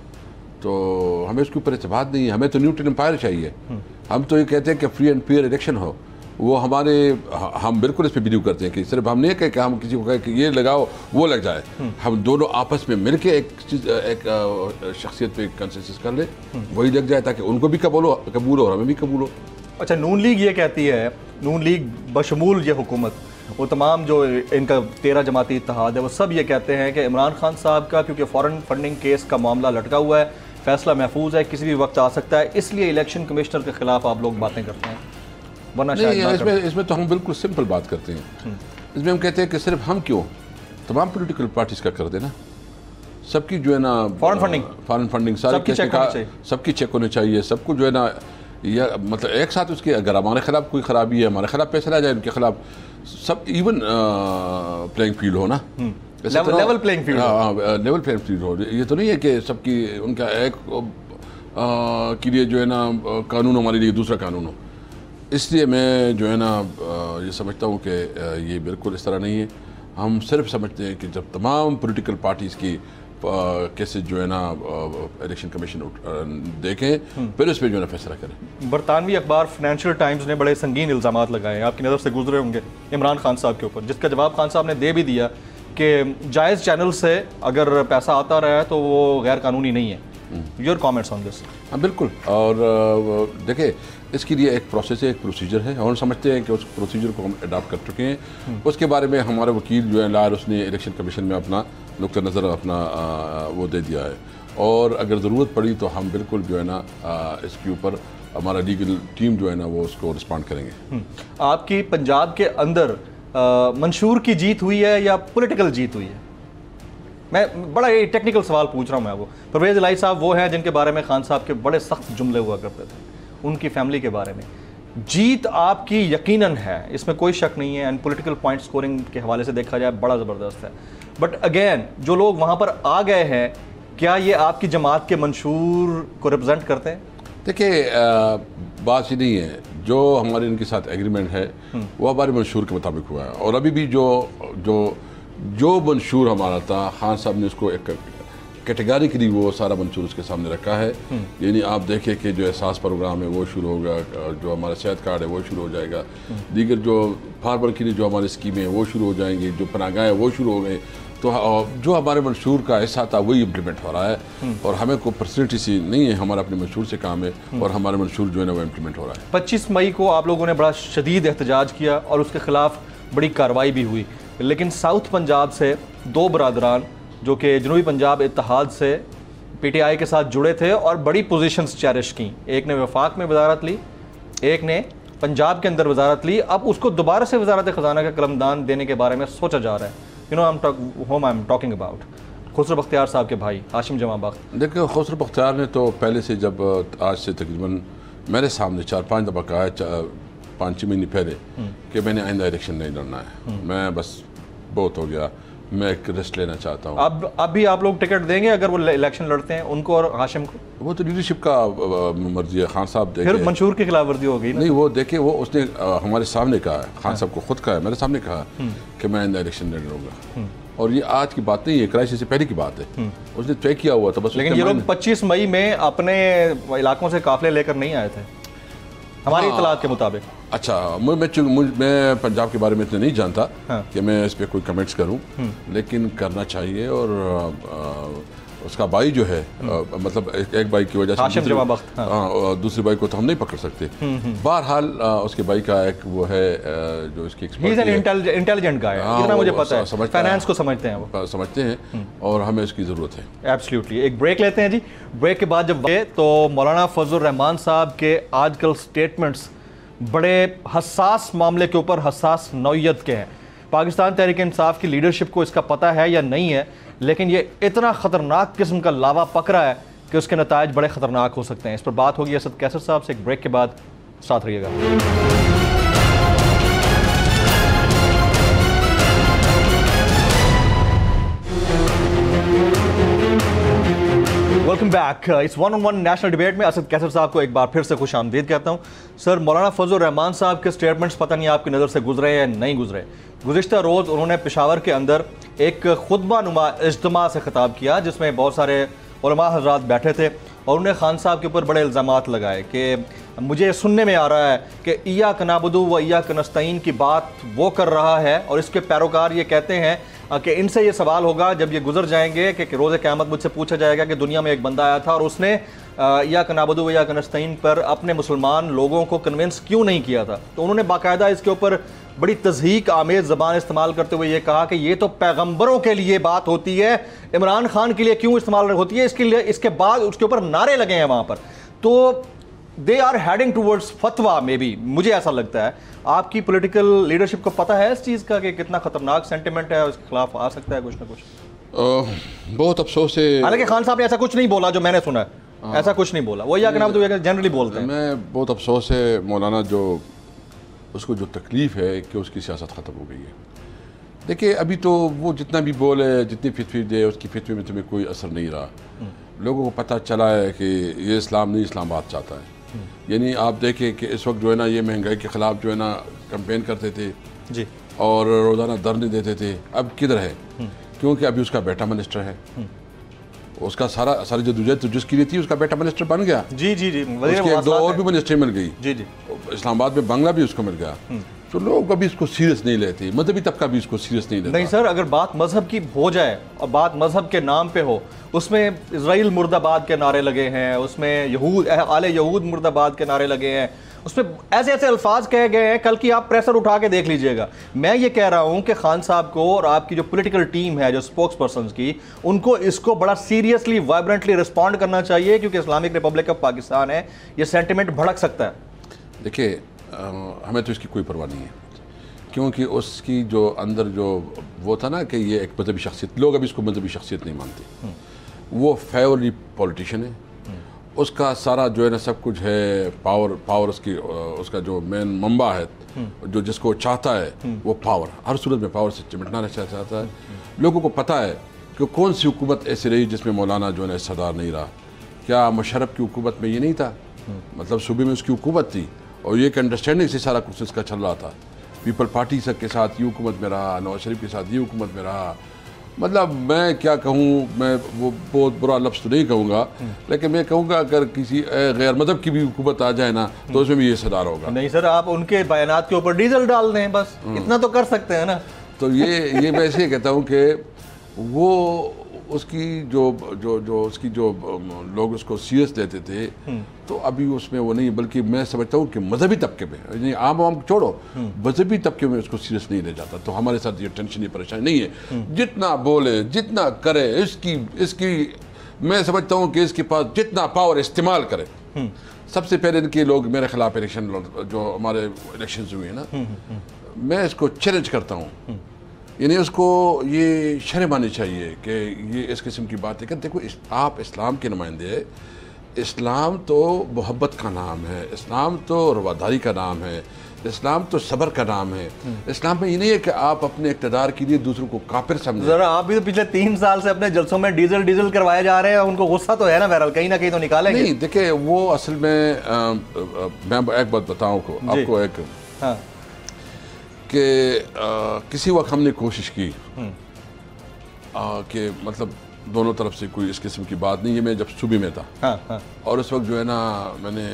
तो हमें उसके ऊपर एतबार नहीं है। हमें तो न्यूट्रल एम्पायर चाहिए। हम तो ये कहते हैं कि फ्री एंड फेयर इलेक्शन हो, वो हम बिल्कुल इस पर बिलीव करते हैं कि सिर्फ हम नहीं कहें कि हम किसी को कहें कि ये लगाओ वो लग जाए, हम दोनों आपस में मिल के एक शख्सियत पे कंसेंसस कर ले, वही लग जाए ताकि उनको भी कबूल हो और हमें भी कबूल हो। अच्छा, नून लीग ये कहती है, नून लीग बशमूल ये हुकूमत, वो तमाम जो इनका 13 जमाती इत्तेहाद है, वो सब ये कहते हैं कि इमरान खान साहब का क्योंकि फॉरेन फंडिंग केस का मामला लटका हुआ है, फैसला महफूज है, किसी भी वक्त आ सकता है, इसलिए इलेक्शन कमिश्नर के खिलाफ आप लोग बातें करते हैं, वरना शायद इसमें तो हम बिल्कुल सिंपल बात करते हैं। इसमें हम कहते हैं कि सिर्फ हम क्यों, तमाम पॉलिटिकल पार्टीज का कर देना, सबकी जो है ना फॉरेन फंडिंग सबकी चेक होनी चाहिए, सबको जो है ना, या मतलब एक साथ उसके, अगर हमारे खिलाफ कोई खराबी है, हमारे खिलाफ फैसला आ जाए, उनके खिलाफ सब इवन प्लेइंग फील्ड हो ना, level playing field, level playing field हो। ये तो नहीं है कि सबकी उनका एक के लिए जो है ना कानून हमारे लिए दूसरा कानून हो। इसलिए मैं जो है ना ये समझता हूँ कि ये बिल्कुल इस तरह नहीं है। हम सिर्फ समझते हैं कि जब तमाम पॉलिटिकल पार्टीज़ की केसेस जो है ना इलेक्शन कमीशन देखें, फिर उस पर जो है ना फैसला करें। बरतानवी अखबार फाइनेंशियल टाइम्स ने बड़े संगीन इल्ज़ामात लगाए, आपकी नज़र से गुजरे होंगे इमरान खान साहब के ऊपर, जिसका जवाब खान साहब ने दे भी दिया कि जायज़ चैनल से अगर पैसा आता रहा है तो वो गैर कानूनी नहीं है। Your comments on this? हाँ बिल्कुल, और देखिए इसके लिए एक प्रोसेस है, एक प्रोसीजर है, और समझते हैं कि उस प्रोसीजर को हम अडॉप्ट कर चुके हैं। उसके बारे में हमारे वकील जो है लायर, उसने इलेक्शन कमीशन में अपना नुक्ता नज़र अपना वो दे दिया है, और अगर ज़रूरत पड़ी तो हम बिल्कुल जो है ना इसके ऊपर हमारा लीगल टीम जो है ना वो उसको रिस्पॉन्ड करेंगे। आपकी पंजाब के अंदर मंशूर की जीत हुई है या पॉलिटिकल जीत हुई है? मैं बड़ा ये टेक्निकल सवाल पूछ रहा हूँ। मैं वो परवेज़ इलाही साहब वो हैं जिनके बारे में खान साहब के बड़े सख्त जुमले हुआ करते थे, उनकी फैमिली के बारे में। जीत आपकी यकीनन है, इसमें कोई शक नहीं है, एंड पॉलिटिकल पॉइंट स्कोरिंग के हवाले से देखा जाए बड़ा ज़बरदस्त है। बट अगेन जो लोग वहाँ पर आ गए हैं, क्या ये आपकी जमात के मंशूर को रिप्रेजेंट करते हैं? देखिए बात ही नहीं है, जो हमारे इनके साथ एग्रीमेंट है वो हमारे मंशूर के मुताबिक हुआ है, और अभी भी जो मंशूर हमारा था, खान साहब ने उसको एक कैटेगरिकली वो सारा मंशूर उसके सामने रखा है। यानी आप देखें कि जो एहसास प्रोग्राम है वो शुरू होगा, जो हमारा सेहत कार्ड है वो शुरू हो जाएगा, दीगर जो फार्मर के लिए जो हमारी स्कीमें हैं वो शुरू हो जाएंगी, जो पनागाहें वो शुरू हो गए। तो जो हमारे मंशूर का हिस्सा था वही इम्प्लीमेंट हो रहा है, और हमें कोई पर्सनलिटी सी नहीं है, हमारा अपने मंशूर से काम है, और हमारे मंशूर जो है ना वो इम्प्लीमेंट हो रहा है। 25 मई को आप लोगों ने बड़ा शदीद एहतजाज किया और उसके खिलाफ बड़ी कार्रवाई भी हुई, लेकिन साउथ पंजाब से दो बरादरान जो कि जनूबी पंजाब इत्तेहाद से PTI के साथ जुड़े थे और बड़ी पोजीशंस चेरिश की, एक ने वफाक में वजारत ली, एक ने पंजाब के अंदर वजारत ली, अब उसको दोबारा से वजारत ख़जाना का कलमदान देने के बारे में सोचा जा रहा है। You know I am talking about Khusro Bakhtiyar साहब के भाई हाशिम जमा बख्त। देखिए, खुसरो बख्तियार ने तो पहले से, जब आज से तकरीबन मेरे सामने 4-5 दफ़ा कहा है 5-6 महीने पहले कि मैंने आइंदा इलेक्शन नहीं लड़ना है, मैं बस बहुत हो गया, मैं एक रेस्ट लेना चाहता हूँ। अब भी आप लोग टिकट देंगे अगर वो इलेक्शन लड़ते हैं उनको और हाशिम को? वो तो लीडरशिप का मर्जी है। खान साहब देखे, फिर मंशूर की खिलाफ वर्जी हो गई ना? नहीं, वो देखे, वो उसने हमारे सामने कहा है, खान साहब को खुद कहा है, मेरे सामने कहा कि मैं आइंदा इलेक्शन नहीं लड़ूंगा। और ये आज की बात नहीं है, क्राइसिस से पहले की बात है, उसने तय किया हुआ था बस। लेकिन ये लोग 25 मई में अपने इलाकों से काफिले लेकर नहीं आए थे हमारी इतलात के मुताबिक। अच्छा, मैं पंजाब के बारे में इतना नहीं जानता कि मैं इस पर कोई कमेंट्स करूं, लेकिन करना चाहिए। और उसका भाई जो है, मतलब एक भाई की वजह से दूसरे भाई को तो हम नहीं पकड़ सकते। बहरहाल उसके भाई का एक वो है जो इसकी इंटेलिजेंट गाय है, इतना मुझे पता है, फाइनेंस को समझते हैं, वो समझते हैं और हमें इसकी ज़रूरत है। एब्सोल्युटली। एक ब्रेक लेते हैं जी। ब्रेक के बाद जब तो मौलाना फजल रहमान साहब के आजकल स्टेटमेंट्स बड़े हसास मामले के ऊपर हसास नौयत के हैं। पाकिस्तान तहरीक इंसाफ की लीडरशिप को इसका पता है या नहीं है, लेकिन ये इतना ख़तरनाक किस्म का लावा पकड़ा है कि उसके नतायज बड़े ख़तरनाक हो सकते हैं। इस पर बात होगी असद कैसर साहब से एक ब्रेक के बाद। साथ रहिएगा। Welcome back. इस 1-on-1 नेशनल डिबेट में असद कैसर साहब को एक बार फिर से खुश आमदीद कहता हूँ। सर, मौलाना फजल रहमान साहब के स्टेटमेंट्स पता नहीं आपकी नज़र से गुजरे या नहीं गुजरे। गुज़िश्ता रोज़ उन्होंने पेशावर के अंदर एक खुतबा नुमा इज्तिमा से खिताब किया जिसमें बहुत सारे उलमा हज़रात बैठे थे और उन्हें खान साहब के ऊपर बड़े इल्ज़ामात लगाए कि मुझे सुनने में आ रहा है कि इय्याक नअबुदु व इय्याक नस्तईन की बात वो कर रहा है और इसके पैरोकार ये कहते हैं कि इनसे ये सवाल होगा जब ये गुजर जाएंगे कि रोज़े क़यामत मुझसे पूछा जाएगा कि दुनिया में एक बंदा आया था और उसने इय्याक नअबुदु व इय्याक नस्तईन पर अपने मुसलमान लोगों को कन्विंस क्यों नहीं किया था। तो उन्होंने बाकायदा इसके ऊपर बड़ी तज़हीक आमेज़ ज़बान इस्तेमाल करते हुए ये कहा कि ये तो पैगम्बरों के लिए बात होती है, इमरान खान के लिए क्यों इस्तेमाल होती है। इसके लिए इसके बाद उसके ऊपर नारे लगे हैं वहाँ पर। तो दे आर हेडिंग टूवर्ड्स फतवा में भी, मुझे ऐसा लगता है। आपकी पॉलिटिकल लीडरशिप को पता है इस चीज़ का कि कितना ख़तरनाक सेंटिमेंट है, उसके खिलाफ आ सकता है कुछ ना कुछ। बहुत अफसोस है। हालांकि खान साहब ने ऐसा कुछ नहीं बोला जो मैंने सुना है, ऐसा कुछ नहीं बोला। वो या जनरली बोलते हैं। मैं बहुत अफसोस है मौलाना, जो उसको जो तकलीफ़ है कि उसकी सियासत ख़त्म हो गई है। देखिए, अभी तो वो जितना भी बोले, जितनी फितवी दे, उसकी फितवी में तुम्हें कोई असर नहीं रहा। लोगों को पता चला है कि ये इस्लाम नहीं, इस्लामाबाद चाहता है। यानी आप देखें कि इस वक्त जो है ना, ये महंगाई के ख़िलाफ़ जो है ना कैंपेन करते थे जी, और रोज़ाना धरने देते थे। अब किधर है? क्योंकि अभी उसका बेटा मिनिस्टर है, उसका सारी जदोजहद तो जिसकी लिए थी, उसका बेटा मिनिस्टर बन गया। जी जी जी, उसके 2 और भी मिनिस्ट्री मिल गई। जी जी, इस्लामाबाद में बंगला भी उसको मिल गया। तो लोग अभी इसको सीरियस नहीं लेते, मजहबी तबका भी इसको सीरियस नहीं लेता। नहीं सर, अगर बात मजहब की हो जाए और बात मजहब के नाम पे हो, उसमें इजराइल मुर्दाबाद के नारे लगे हैं, उसमें यहूद आले यहूद मुर्दाबाद के नारे लगे हैं, उसमें ऐसे ऐसे अल्फाज कहे गए हैं, कल की आप प्रेशर उठा के देख लीजिएगा। मैं ये कह रहा हूँ कि खान साहब को और आपकी जो पॉलिटिकल टीम है, जो स्पोक्स पर्सन की, उनको इसको बड़ा सीरियसली वाइब्रेंटली रिस्पॉन्ड करना चाहिए, क्योंकि इस्लामिक रिपब्लिक ऑफ पाकिस्तान है, ये सेंटिमेंट भड़क सकता है। देखिए, हमें तो इसकी कोई परवाह नहीं है, क्योंकि उसकी जो अंदर जो वो था ना कि ये एक मजहबी शख्सियत, लोग अभी इसको मजहबी शख्सियत नहीं मानते। वो फेवरली पॉलिटिशियन है, उसका सारा जो है ना सब कुछ है, पावर उसका जो मेन मंबा है, जो जिसको चाहता है वो पावर, हर सूरत में पावर से चिमटना चाहता है। लोगों को पता है कि कौन सी हुकूमत ऐसी रही जिसमें मौलाना जो है ना सरदार नहीं रहा। क्या मुशर्रफ की हुकूमत में ये नहीं था? मतलब सूबे में उसकी हुकूमत थी और ये एक अंडरस्टैंडिंग से सारा कुछ इसका चल रहा था। पीपल पार्टी के साथ ये हुकूमत में रहा, नवाज शरीफ के साथ ये हुकूमत में रहा। मतलब मैं क्या कहूँ, मैं वो बहुत बुरा लफ्ज़ तो नहीं कहूँगा, लेकिन मैं कहूँगा अगर किसी गैर मजहब की भी हुकूमत आ जाए ना तो उसमें भी ये सरदार होगा। नहीं सर, आप उनके बयानात के ऊपर डीजल डाल दें, बस इतना तो कर सकते हैं ना। तो ये मैं ऐसे कहता हूँ कि वो उसकी जो उसकी जो लोग उसको सीरियस लेते थे, तो अभी उसमें वो नहीं, बल्कि मैं समझता हूँ कि मजहबी तबके में, आम आम छोड़ो, मजहबी तबके में उसको सीरियस नहीं ले जाता। तो हमारे साथ ये टेंशन, ये परेशानी नहीं है। जितना बोले, जितना करे, इसकी मैं समझता हूँ कि इसके पास जितना पावर इस्तेमाल करे। सबसे पहले इनके लोग मेरे खिलाफ इलेक्शन, जो हमारे इलेक्शन हुए हैं ना, मैं इसको चैलेंज करता हूँ यानी उसको ये शर्म आनी चाहिए कि ये इस किस्म की बात है कि देखो आप इस्लाम के नुमाइंदे हैं। इस्लाम तो मोहब्बत का नाम है, इस्लाम तो रवादारी का नाम है, इस्लाम तो सब्र का नाम है। इस्लाम में ये नहीं है कि आप अपने इक़्तिदार के लिए दूसरों को काफिर समझें। जरा आप भी तो पिछले 3 साल से अपने जलसों में डीजल करवाए जा रहे हैं, उनको गुस्सा तो है ना बहरहाल, कहीं ना कहीं तो निकालेंगे। नहीं देखिए वो असल में मैं एक बात बताऊँ आपको एक हाँ। कि किसी वक्त हमने कोशिश की कि मतलब दोनों तरफ से कोई इस किस्म की बात नहीं है। मैं जब सूबे में था हाँ। और उस वक्त जो है ना मैंने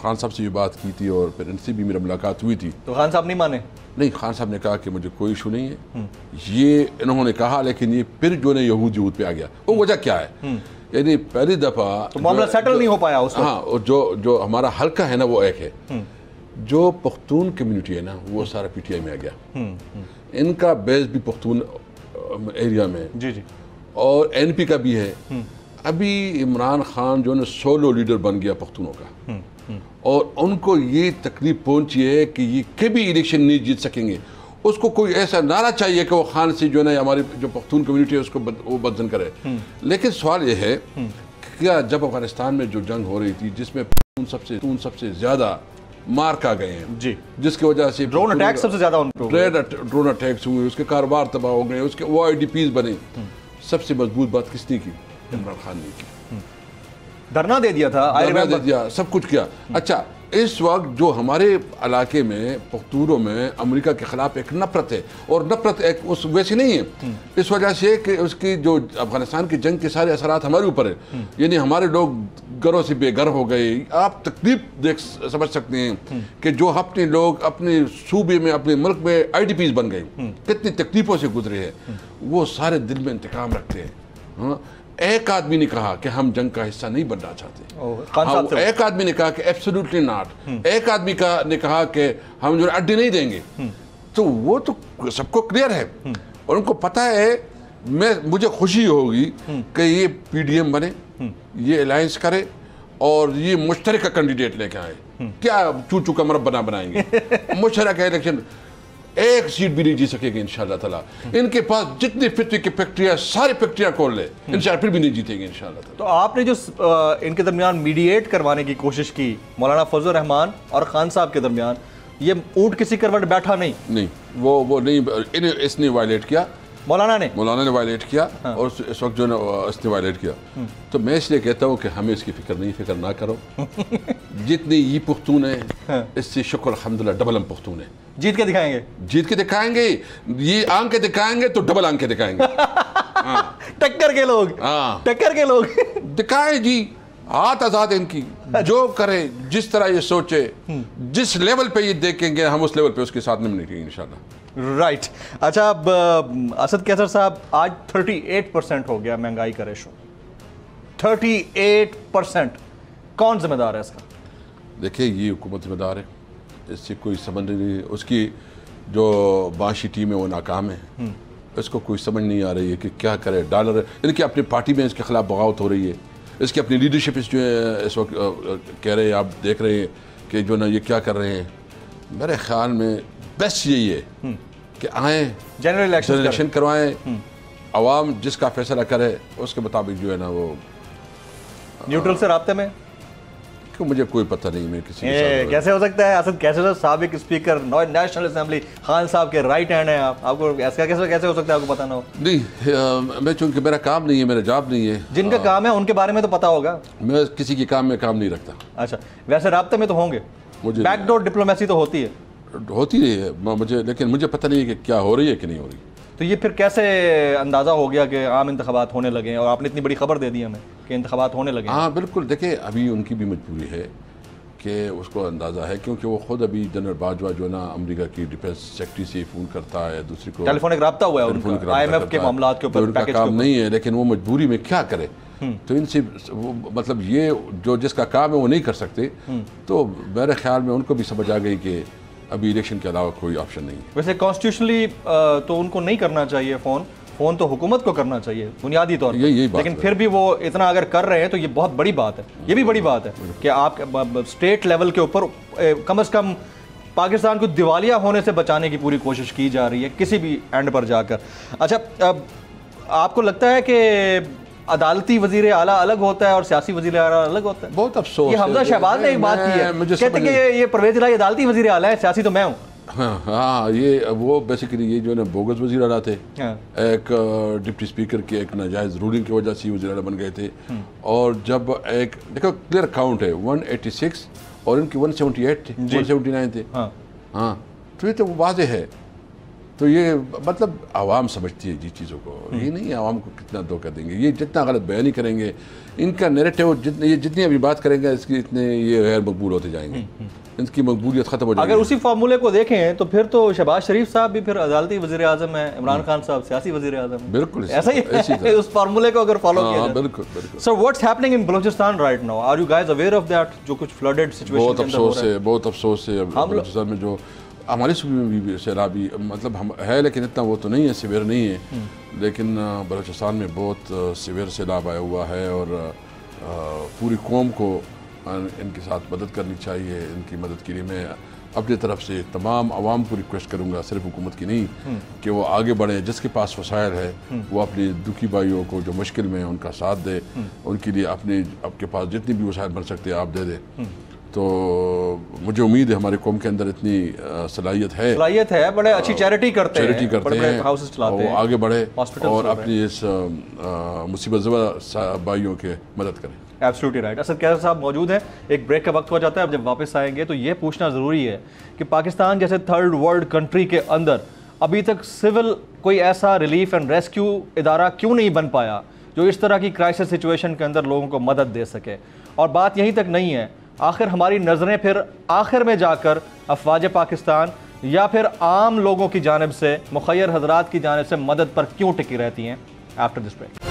खान साहब से भी बात की थी और फिर इनसे भी मेरी मुलाकात हुई थी। तो खान साहब नहीं माने? नहीं, खान साहब ने कहा कि मुझे कोई इशू नहीं है, ये इन्होंने कहा, लेकिन ये फिर जो है यहूद पे आ गया। वो वजह क्या है? यानी पहली दफ़ा तो मामला सेटल नहीं हो पाया उस वक्त। हाँ, और जो हमारा हल्का है ना वो एक है, जो पख्तून कम्युनिटी है ना वो सारा पीटीआई में आ गया। इनका बेस भी पख्तून एरिया में जी और एनपी का भी है। अभी इमरान खान जो है सोलो लीडर बन गया पख्तूनों का, और उनको ये तकलीफ पहुंची है कि ये कभी इलेक्शन नहीं जीत सकेंगे। उसको कोई ऐसा नारा चाहिए कि वो खान से जो है ना हमारी जो पख्तून कम्युनिटी है उसको वो बदजन करे। लेकिन सवाल ये है क्या जब अफगानिस्तान में जो जंग हो रही थी जिसमें सबसे ज्यादा मार खा गए हैं जी, जिसकी वजह से ड्रोन अटैक सबसे ज्यादा ड्रोन अटैक्स हुए, उसके कारोबार तबाह हो गए, उसके वो IDPs बने। सबसे मजबूत बात किसने की? इमरान खान ने की। धरना दे दिया था, धरना दे दिया, सब कुछ किया। अच्छा, इस वक्त जो हमारे इलाके में पख्तूनों में अमेरिका के खिलाफ एक नफरत है, और नफरत एक उस वैसे नहीं है इस वजह से कि उसकी जो अफगानिस्तान की जंग के सारे असरात हमारे ऊपर है। यानी हमारे लोग घरों से बेघर हो गए। आप तकलीफ समझ सकते हैं कि जो अपने लोग अपने सूबे में अपने मुल्क में IDPs बन गए, कितनी तकलीफों से गुजरे हैं। वो सारे दिल में इंतकाम रखते हैं। हाँ? एक आदमी ने कहा कि हम जंग का हिस्सा नहीं बनना चाहते। हाँ, एक आदमी ने कहा कि एब्सोल्युटली नॉट। एक आदमी ने कहा कि हम जो अड्डे नहीं देंगे। तो वो तो सबको क्लियर है और उनको पता है। मुझे खुशी होगी कि ये PDM बने, ये अलायंस करे और ये मुश्तरका कैंडिडेट लेके आए। क्या चू का मरबना बनाएंगे? मुश्तरका इलेक्शन एक सीट भी नहीं जीत सकेंगे इंशाल्लाह ताला। इनके पास जितनी फितरी की फैक्ट्रियां सारी फैक्ट्रियां खोल ले, इंशाल्लाह फिर भी नहीं जीतेंगे इंशाल्लाह ताला। तो आपने जो इनके दरमियान मीडिएट करवाने की कोशिश की मौलाना फजल रहमान और खान साहब के दरमियान, ये ऊंट किसी करवट बैठा नहीं, वो नहीं, इसने वायलेट किया, मौलाना ने वायलेट किया। हाँ। और इस वक्त जो है इसने वायलेट किया। तो मैं इसलिए कहता हूँ कि हमें इसकी फिक्र ना करो। जितनी ये पुख्तून है, हाँ। इससे शुक्र अल्हम्दुलिल्लाह डबल हम पुख्तून है। जीत के दिखाएंगे, ये आंखें दिखाएंगे तो डबल आंखें दिखाएंगे। हाँ। टक्कर के लोग दिखाए जी, हाथ आजाद इनकी, जो करे जिस तरह ये सोचे, जिस लेवल पे ये देखेंगे हम उस लेवल पे उसके साथ में मिलेंगे इंशाल्लाह। राइट। अच्छा, अब असद कैसर साहब, आज 38% हो गया महंगाई का रेशो। 38%। कौन जिम्मेदार है इसका? देखिए, ये हुकूमत जिम्मेदार है, इससे कोई संबंध नहीं। उसकी जो बाशी टीम है वो नाकाम है। इसको कोई समझ नहीं आ रही है कि क्या करे। डॉलर इनकी अपनी पार्टी में इसके खिलाफ बगावत हो रही है। इसकी अपनी लीडरशिप जो है इस वक्त कह रहे हैं, आप देख रहे हैं कि जो ना ये क्या कर रहे हैं। मेरे ख्याल में बेस्ट यही है कि आए जनरल इलेक्शन करवाएं, अवाम जिसका फैसला करे उसके मुताबिक जो है ना वो न्यूट्रल से राब्ते में। क्यों, मुझे कोई पता नहीं। मैं किसी कैसे हो सकता है? असद कैसर साहब एक स्पीकर नेशनल असेंबली, खान साहब के राइट हैंड है। आपको ऐसा कैसे हो सकता है? आपको पता ना हो? नहीं, मैं चूंकि मेरा काम नहीं है, मेरा जॉब नहीं है। जिनका काम है उनके बारे में तो पता होगा। मैं किसी के काम में काम नहीं रखता। अच्छा, वैसे राब्ते में तो होंगे, मुझे बैकडोर डिप्लोमेसी तो होती है मुझे, लेकिन मुझे पता नहीं है कि क्या हो रही है कि नहीं हो रही। तो ये फिर कैसे अंदाज़ा हो गया कि आम इंतखाबात होने लगे हैं और आपने इतनी बड़ी खबर दे दी हमें कि इंतखाबात होने लगे? हाँ बिल्कुल, देखिए अभी उनकी भी मजबूरी है कि उसको अंदाज़ा है, क्योंकि वो खुद अभी जनरल बाजवा जो ना अमेरिका की डिफेंस सेक्रेटरी से फ़ोन करता है, दूसरी को टेलीफोनिक रब्ता हुआ है उनका IMF के मामलात के ऊपर। उनका काम नहीं है, लेकिन वो मजबूरी में क्या करे। तो इनसे मतलब ये जो जिसका काम है वो नहीं कर सकते। तो मेरे ख्याल में उनको भी समझ आ गई कि अभी इलेक्शन के अलावा कोई ऑप्शन नहीं है। वैसे कॉन्स्टिट्यूशनली तो उनको नहीं करना चाहिए फ़ोन तो हुकूमत को करना चाहिए बुनियादी तौर पर, लेकिन फिर भी वो इतना अगर कर रहे हैं तो ये बहुत बड़ी बात है। ये भी बड़ी बात है कि आप स्टेट लेवल के ऊपर कम से कम पाकिस्तान को दिवालिया होने से बचाने की पूरी कोशिश की जा रही है किसी भी एंड पर जाकर। अच्छा, अब आपको लगता है कि अदालती वजीर आला अलग होता है और सियासी वजीर आला अलग होता है? बहुत अफसोस। ये हमजा शहबाज ने एक बात की है, कहते हैं कि ये परवेज इलाही अदालती वजीर आला है, सियासी तो मैं हूँ। हाँ, ये वो बेसिकली ये जो है ना बोगस वजीर आला थे। हाँ। एक डिप्टी स्पीकर के एक नाजायज़ रूलिंग की वजह से वजीर आला बन गए थे। और जब एक देखो क्लियर काउंट है 186 और इनकी 178 थे, 179 थे। हाँ, तो ये तो वाज़ेह है। तो ये मतलब आवाम समझती है जी चीज़ों को, ये नहीं आवाम को कितना धोखा देंगे, ये जितना गलत बयानी करेंगे, इनका नैरेटिव जितनी अभी बात करेंगे इसकी इतने ये गैर मकबूल होते जाएंगे, इनकी मकबूलियत ख़त्म हो जाएगी। अगर उसी फार्मूले को देखें तो फिर तो शहबाज शरीफ साहब भी फिर अदालती वज़ीर आज़म है, इमरान खान साहब सियासी वज़ीर आज़म है। बिल्कुल ऐसा ही है उस फार्मूले को अगर फॉलो किया जाए। बिल्कुल बिल्कुल। Sir, what's happening in Balochistan right now? Are you guys aware of that? जो कुछ फ्लडेड सिचुएशन बहुत अफसोस है, बहुत अफसोस है। बलूचिस्तान में जो हमारे सूबे में भी सैलाबी मतलब हम है, लेकिन इतना वो तो नहीं है, सिवियर नहीं है, लेकिन बलूचिस्तान में बहुत सिवियर सैलाब आया हुआ है और पूरी कौम को इनके साथ मदद करनी चाहिए। इनकी मदद के लिए मैं अपनी तरफ से तमाम आवाम को रिक्वेस्ट करूँगा, सिर्फ हुकूमत की नहीं, कि वो आगे बढ़ें, जिसके पास वसाइल है वो अपने दुखी भाइयों को जो मुश्किल में है उनका साथ दे, उनके लिए आपके पास जितनी भी वसाइल बन सकते हैं आप दे दें। तो मुझे उम्मीद है हमारी कौम के अंदर इतनी सलाहियत है, बड़े अच्छी चैरिटी करते हैं, हाउसेस चलाते हैं, वो आगे बढ़े और अपनी इस मुसीबत ज़दा भाइयों के मदद करें। Absolutely right. असद कैसर साहब मौजूद हैं, एक ब्रेक का वक्त हो जाता है। अब जब वापस आएंगे तो ये पूछना ज़रूरी है कि पाकिस्तान जैसे थर्ड वर्ल्ड कंट्री के अंदर अभी तक सिविल कोई ऐसा रिलीफ एंड रेस्क्यू इदारा क्यों नहीं बन पाया जो इस तरह की क्राइसिस सिचुएशन के अंदर लोगों को मदद दे सके। और बात यहीं तक नहीं है, आखिर हमारी नज़रें फिर आखिर में जाकर अफवाज पाकिस्तान या फिर आम लोगों की जानिब से, मुखय्यर हजरात की जानिब से मदद पर क्यों टिकी रहती हैं? After this break.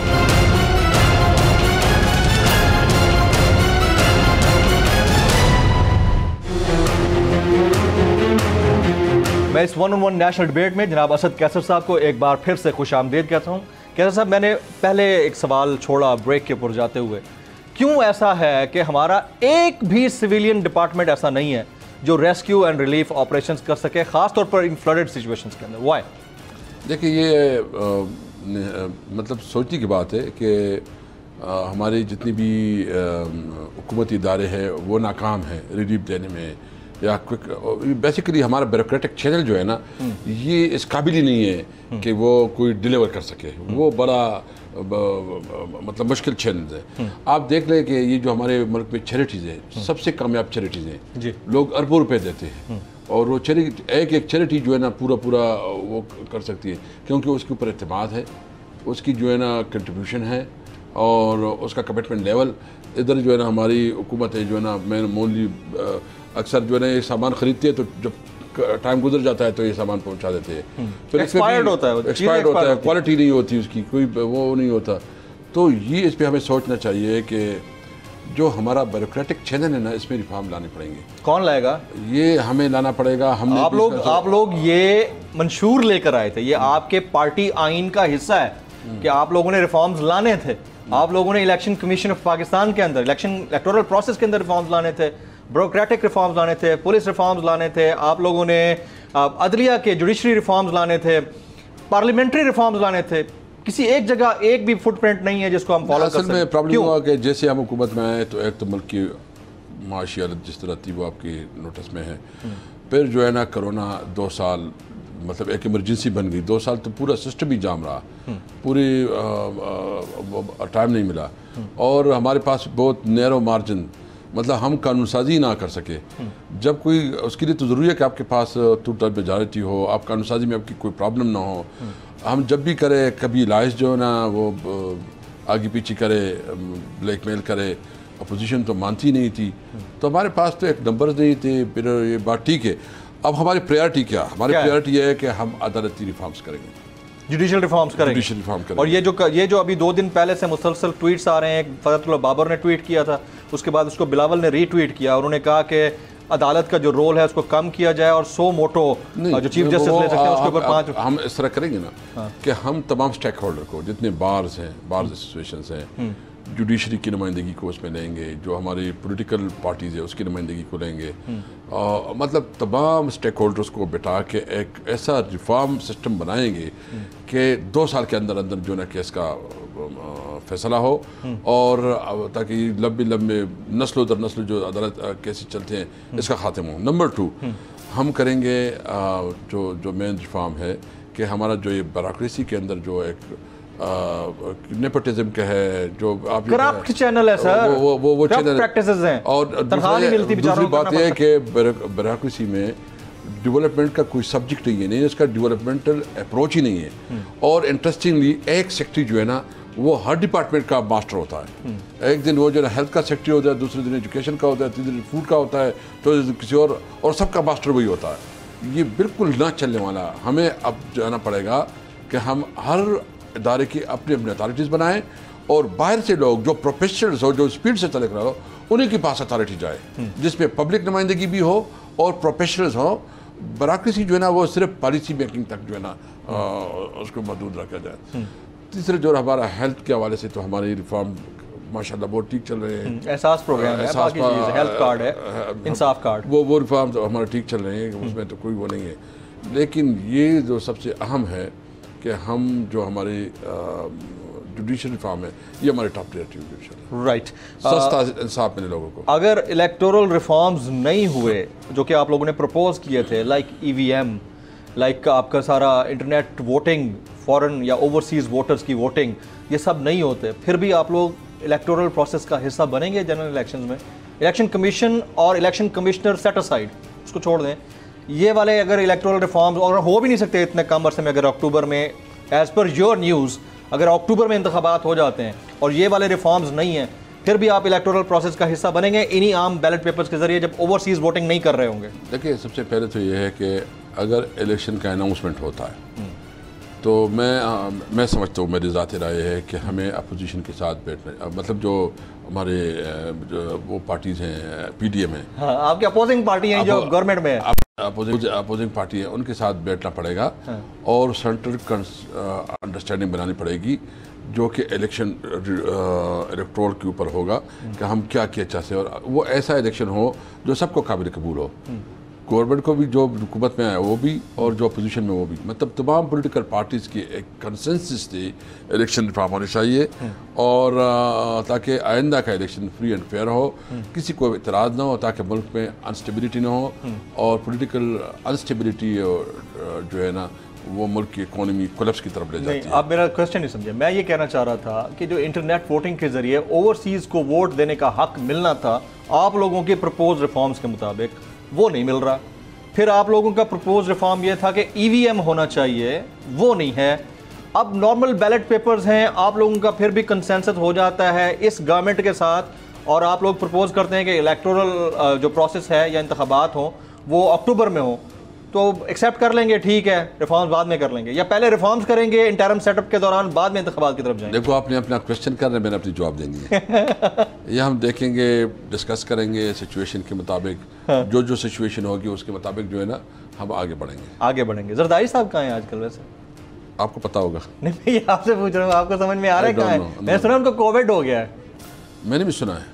मैं इस 1-on-1 नेशनल डिबेट में जनाब असद कैसर साहब को एक बार फिर से खुश आमदीद कहता हूँ। कैसर साहब, मैंने पहले एक सवाल छोड़ा ब्रेक के ऊपर जाते हुए, क्यों ऐसा है कि हमारा एक भी सिविलियन डिपार्टमेंट ऐसा नहीं है जो रेस्क्यू एंड रिलीफ ऑपरेशंस कर सके, खास तौर पर इन फ्लडेड सिचुएशंस के अंदर? व्हाई? देखिए, ये मतलब सोचने की बात है कि हमारी जितनी भी हुकूमती इदारे हैं वो नाकाम हैं रिलीफ देने में, या बेसिकली हमारा ब्यूरोक्रेटिक चैनल जो है ना, ये इस काबिल ही नहीं है कि वो कोई डिलीवर कर सके। वो बड़ा मतलब मुश्किल चैनल है। आप देख लें कि ये जो हमारे मुल्क में चैरिटीज़ हैं, सबसे कामयाब चैरिटीज़ हैं, लोग अरबों रुपए देते हैं और वो चैरिटी एक चैरिटी जो है ना पूरा वो कर सकती है, क्योंकि उसके ऊपर एतमाद है, उसकी जो है ना कंट्रीब्यूशन है और उसका कमिटमेंट लेवल। इधर जो है ना हमारी हुकूमत है जो है ना, मैं मोनली अक्सर जो है ना ये सामान खरीदती है तो जब टाइम गुजर जाता है तो ये सामान पहुंचा देते हैं, फिर एक्सपायर्ड होता है, क्वालिटी नहीं होती उसकी, कोई वो नहीं होता। तो ये इस पर हमें सोचना चाहिए कि जो हमारा ब्यूरोक्रेटिक चैनल है ना, इसमें रिफॉर्म लाने पड़ेंगे। कौन लाएगा? ये हमें लाना पड़ेगा। हमने आप लोग ये मंशूर लेकर आए थे, ये आपके पार्टी आइन का हिस्सा है कि आप लोगों ने रिफॉर्म्स लाने थे। आप लोगों ने इलेक्शन कमीशन ऑफ पाकिस्तान के अंदर, इलेक्टोरल प्रोसेस के अंदर रिफॉर्म्स लाने थे, ब्यूरोक्रेटिक रिफॉर्म्स लाने थे, पुलिस रिफॉर्म्स लाने थे, आप लोगों ने अदलिया के जुडिशरी रिफॉर्म्स लाने थे, पार्लियामेंट्री रिफॉर्म्स लाने थे। किसी एक जगह एक भी फुटप्रिंट नहीं है जिसको हम फॉलो कर सकें। में प्रॉब्लम हुआ कि जैसे हम हुकूमत में आए तो एक तो मुल्क की माशी हालत जिस तरह थी वो आपकी नोटिस में है, फिर जो है ना कोरोना 2 साल मतलब एक इमरजेंसी बन गई, 2 साल तो पूरा सिस्टम ही जाम रहा, पूरी टाइम नहीं मिला और हमारे पास बहुत नैरो मार्जिन, मतलब हम कानून साजी ना कर सके। जब कोई उसके लिए तो ज़रूरी है कि आपके पास टोटल मेजॉरिटी हो, आप कानून साजी में आपकी कोई प्रॉब्लम ना हो। हम जब भी करें, कभी लाइस जो है ना वो आगे पीछे करे, ब्लैकमेल करे, अपोजिशन तो मानती नहीं थी, तो हमारे पास तो एक नंबर नहीं थे। फिर ये बात ठीक है, अब हमारी प्रायोरिटी क्या? हमारी प्रायोरिटी ये है कि हम अदालती रिफॉर्म्स करेंगे, जुडिशल रिफॉर्म्स करेंगे। और ये जो अभी 2 दिन पहले से मुसलसल ट्वीट्स आ रहे हैं, फतहुल्लाह बाबर ने ट्वीट किया था, उसके बाद उसको बिलावल ने रीट्वीट किया, उन्होंने कहा कि अदालत का जो रोल है उसको कम किया जाए और 100 मोटो जो चीफ जस्टिस ले सकते हैं उसके ऊपर 5। हम इस तरह करेंगे ना कि हम तमाम स्टेक होल्डर को, जितने बार्स हैं, बार्स एसोसिएशंस हैं, जुडिशरी की नुमाइंदगी को उसमें लेंगे, जो हमारी पॉलिटिकल पार्टीज़ है उसकी नुमाइंदगी को लेंगे, मतलब तमाम स्टेक होल्डर्स को बिठा के एक ऐसा रिफॉर्म सिस्टम बनाएंगे कि 2 साल के अंदर अंदर जो ना केस का फैसला हो, और ताकि लंबे नस्लों दर नस्ल जो अदालत केसेस चलते हैं इसका ख़ात्मा हो। नंबर 2, हम करेंगे जो मेन रिफॉर्म है कि हमारा जो ये ब्यूरोक्रेसी के अंदर जो एक नेपोटिज्म का है, जो आप करप्ट चैनल है सर, वो चैनल प्रैक्टिसेस हैं, और दूसरी बात यह है कि ब्यूरोक्रेसी में डेवलपमेंट का कोई सब्जेक्ट ही नहीं है, इसका डेवलपमेंटल अप्रोच ही नहीं है। और इंटरेस्टिंगली एक सेक्रेटरी जो है ना वो हर डिपार्टमेंट का मास्टर होता है। एक दिन वो जो है हेल्थ का सेक्रेटरी होता है, दूसरे दिन एजुकेशन का होता है, तीसरे दिन फूड का होता है, तो किसी और सबका मास्टर वही होता है। ये बिल्कुल ना चलने वाला। हमें अब जाना पड़ेगा कि हम हर इदारे की अपनी अपनी अथॉरिटीज़ बनाएं, और बाहर से लोग जो प्रोफेशनल्स हो, जो स्पीड से चल रहा हो, उन्हीं के पास अथॉरिटी जाए, जिसमें पब्लिक नुमाइंदगी भी हो और प्रोफेशनल्स हो। ब्यूरोक्रेसी जो है ना वो सिर्फ पॉलिसी मेकिंग तक जो है ना उसको महदूद रखा जाए। तीसरे जो हमारा हेल्थ के हवाले से तो हमारी रिफॉर्म माशाल्लाह बहुत ठीक चल रहे हैं। एहसास प्रोग्राम है, बाकी चीज़ हेल्थ कार्ड है, इंसाफ कार्ड, वो रिफॉर्म तो हमारे ठीक चल रहे हैं, उसमें तो कोई वो नहीं है। लेकिन ये जो सबसे अहम है कि हम जो हमारी जुडिशल रिफॉर्म है ये हमारे टॉप प्रायोरिटी है। राइट, सस्ता इंसाफ मिले लोगों को। अगर इलेक्टोरल रिफॉर्म्स नहीं हुए जो कि आप लोगों ने प्रपोज किए थे, लाइक EVM, लाइक आपका सारा इंटरनेट वोटिंग, फॉरेन या ओवरसीज़ वोटर्स की वोटिंग, ये सब नहीं होते, फिर भी आप लोग इलेक्टोरल प्रोसेस का हिस्सा बनेंगे जनरल इलेक्शंस में? इलेक्शन कमीशन और इलेक्शन कमिश्नर सेट असाइड, उसको छोड़ दें, ये वाले अगर इलेक्टोरल रिफॉर्म्स और हो भी नहीं सकते इतने कम अरसे में, अगर अक्टूबर में एज़ पर योर न्यूज़ अगर अक्टूबर में इंतखाबात हो जाते हैं और ये वाले रिफॉर्म्स नहीं हैं, फिर भी आप इलेक्टोरल प्रोसेस का हिस्सा बनेंगे इन्हीं आम बैलेट पेपर्स के जरिए जब ओवरसीज़ वोटिंग नहीं कर रहे होंगे? देखिए, सबसे पहले तो ये है कि अगर इलेक्शन का अनाउंसमेंट होता है तो मैं समझता हूँ, मेरी ज़ाती राय है कि हमें अपोजिशन के साथ बैठना, मतलब जो हमारे जो वो पार्टीज़ हैं, PDM है, हाँ, आपकी अपोजिंग पार्टी हैं जो गवर्नमेंट में है, अपोजिंग पार्टी है, उनके साथ बैठना पड़ेगा। हाँ। और सेंट्रल अंडरस्टैंडिंग बनानी पड़ेगी जो कि इलेक्टोरल के ऊपर होगा कि हम क्या किया चाहते हैं, और वो ऐसा इलेक्शन हो जो सबको काबिल कबूल हो, गवर्नमेंट को भी, जो हुकूमत में आया वो भी, और जो अपोजिशन में वो भी, मतलब तमाम पॉलिटिकल पार्टीज़ की एक कंसेंसस थी इलेक्शन रिफॉर्म होनी चाहिए, और ताकि आइंदा का इलेक्शन फ्री एंड फेयर हो, किसी को इतराज़ ना हो, ताकि मुल्क में अनस्टेबिलिटी ना हो, और पॉलिटिकल अनस्टेबिलिटी जो है ना वो मुल्क की इकोनॉमी कोलैप्स की तरफ ले जाती है। आप मेरा क्वेश्चन नहीं समझे, मैं ये कहना चाह रहा था कि जो इंटरनेट वोटिंग के जरिए ओवरसीज़ को वोट देने का हक मिलना था आप लोगों के प्रपोज रिफॉर्म्स के मुताबिक, वो नहीं मिल रहा। फिर आप लोगों का प्रपोज रिफॉर्म ये था कि EVM होना चाहिए, वो नहीं है। अब नॉर्मल बैलेट पेपर्स हैं, आप लोगों का फिर भी कंसेंसस हो जाता है इस गवर्नमेंट के साथ, और आप लोग प्रपोज करते हैं कि इलेक्टोरल जो प्रोसेस है या इंतखाबात हो वो अक्टूबर में हो, तो एक्सेप्ट कर लेंगे, ठीक है, रिफॉर्म्स बाद में कर लेंगे, या पहले रिफॉर्म्स करेंगे इंटरम सेटअप के दौरान, बाद में इंतखाबात की तरफ जाएंगे? देखो, आपने अपना क्वेश्चन कर रहे हैं, मैंने अपनी जवाब देनी है। ये हम देखेंगे, डिस्कस करेंगे सिचुएशन के मुताबिक। हाँ। जो सिचुएशन होगी उसके मुताबिक जो है ना हम आगे बढ़ेंगे। जरदारी साहब कहाँ हैं आजकल? वैसे आपको पता होगा। नहीं, मैं आपसे पूछ रहा हूँ, आपको समझ में आ रहा है कहाँ है? मैंने सुना उनको कोविड हो गया है। मैंने भी सुना है।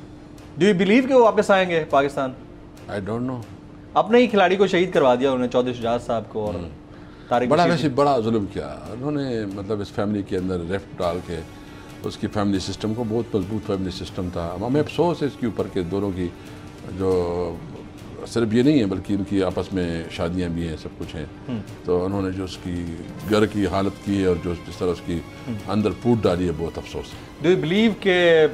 डू यू बिलीव कि वो वापस आएंगे पाकिस्तान? I don't know. अपने ही खिलाड़ी को शहीद करवा दिया उन्होंने, चौधरी शुजात साहब को, और तारिक बड़ा जुल्म किया उन्होंने, मतलब इस फैमिली के अंदर रेफ्ट डाल के उसकी फैमिली सिस्टम को, बहुत मजबूत फैमिली सिस्टम था। हमें अफसोस है इसके ऊपर के दोनों की, जो सिर्फ ये नहीं है बल्कि इनकी आपस में शादियां भी हैं, सब कुछ हैं, तो उन्होंने जो उसकी घर की हालत की है और जो जिस तरह उसकी अंदर फूट डाली है, बहुत अफसोस है। डू यू बिलीव के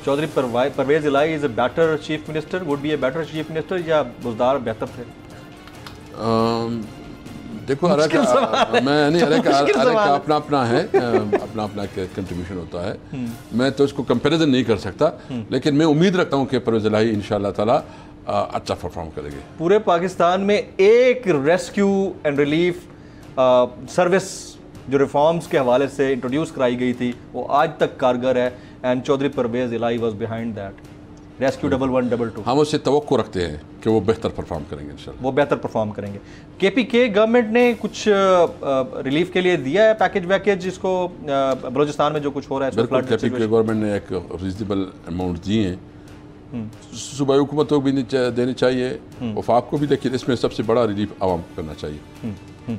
Chaudhry Pervaiz Elahi is a better chief minister, would be a better chief minister, या बुज़दार बेहतर थे? देखो, मैं नहीं, अपना अपना है, अपना अपना कंट्रीब्यूशन होता है, मैं तो इसको कंपैरिजन नहीं कर सकता, लेकिन मैं उम्मीद रखता हूँ कि परवेज इलाही इंशाअल्लाह ताला अच्छा परफॉर्म करेंगे। पूरे पाकिस्तान में एक रेस्क्यू एंड रिलीफ सर्विस जो रिफॉर्म्स के हवाले से इंट्रोड्यूस कराई गई थी वो आज तक कारगर है, and Chaudhry Pervaiz Elahi was behind that. Rescue 1112, हम उससे तवक्को रखते हैं कि वो बेहतर परफॉर्म करेंगे इंशाल्लाह। वो बेहतर परफॉर्म करेंगे। KPK गवर्नमेंट ने कुछ रिलीफ के लिए दिया है पैकेज वैकेज इसको बलूचिस्तान में जो कुछ हो रहा है? बिल्कुल, KPK गवर्नमेंट ने एक रीजनेबल अमाउंट दिए हैं, सूबाई हुकूमतों को भी देनी चाहिए, वफाक को भी, लेकिन इसमें सबसे बड़ा रिलीफ आवाम को करना चाहिए।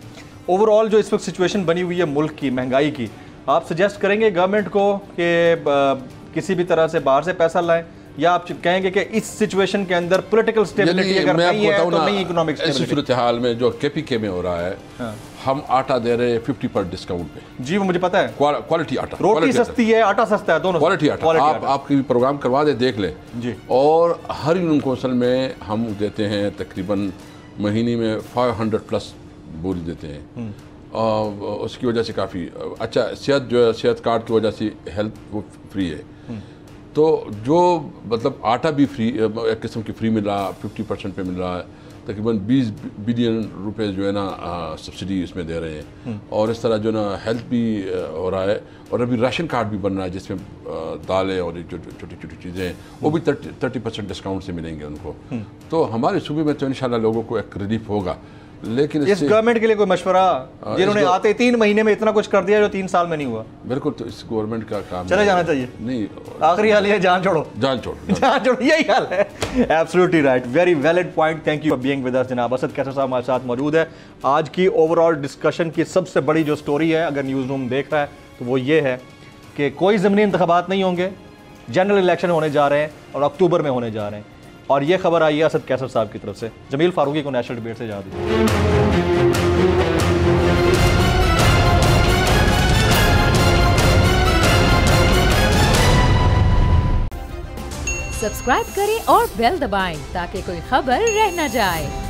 ओवरऑल जो इस वक्त सिचुएशन बनी हुई है मुल्क की, महंगाई की, आप सजेस्ट करेंगे गवर्नमेंट को कि किसी भी तरह से बाहर से पैसा लाएं, या आप कहेंगे कि इस सिचुएशन के अंदर पॉलिटिकल स्टेबिलिटी अगर नहीं है तो नहीं इकोनॉमिक स्टेबिलिटी? इस सूरत हाल में जो KPK में हो रहा है, हम आटा दे रहे हैं 50% डिस्काउंट पे। जी वो मुझे पता है, क्वालिटी आटा, रोटी सस्ती है, आटा सस्ता है, दोनों क्वालिटी आटा। आपकी प्रोग्राम करवा दे, देख ले जी। और हर यूनियन कौंसल में हम देते हैं तकरीबन महीने में 500+ बोरी देते हैं, और उसकी वजह से काफ़ी अच्छा सेहत जो है, सेहत कार्ड की वजह से हेल्थ वो फ्री है। तो जो मतलब आटा भी फ्री, एक किस्म की फ्री मिल रहा, 50% पे मिल रहा है, तकरीबन 20 बिलियन रुपए जो है ना सब्सिडी इसमें दे रहे हैं, और इस तरह जो ना हेल्थ भी हो रहा है, और अभी राशन कार्ड भी बन रहा है जिसमें दालें और जो छोटी छोटी चीज़ें हैं वो भी 30% डिस्काउंट से मिलेंगे उनको। तो हमारे सूबे में तो इंशाल्लाह लोगों को एक रिलीफ होगा। लेकिन इस गवर्नमेंट के लिए कोई मशवरा, जिन्होंने आते 3 महीने में इतना कुछ कर दिया जो 3 साल में नहीं हुआ? बिल्कुल, तो इस गवर्नमेंट का काम चले जाना चाहिए। नहीं, आखिरी हाल ये जान छोड़ो, जान छोड़ो, जान छोड़ो, यही हाल है। Absolutely right, very valid point. Thank you for being with us. जनाब असद कैसर साहब हमारे साथ मौजूद है। आज की ओवरऑल डिस्कशन की सबसे बड़ी जो स्टोरी है, अगर न्यूज़ रूम देख रहा है तो वो ये है कि कोई ज़मीनी इंतखाबात नहीं होंगे, जनरल इलेक्शन होने जा रहे हैं और अक्टूबर में होने जा रहे हैं, और ये खबर आई है असद कैसर साहब की तरफ से। जमील फारूकी को नेशनल डिबेट से इजाज़त दीजिए। सब्सक्राइब करें और बेल दबाएं ताकि कोई खबर रह न जाए।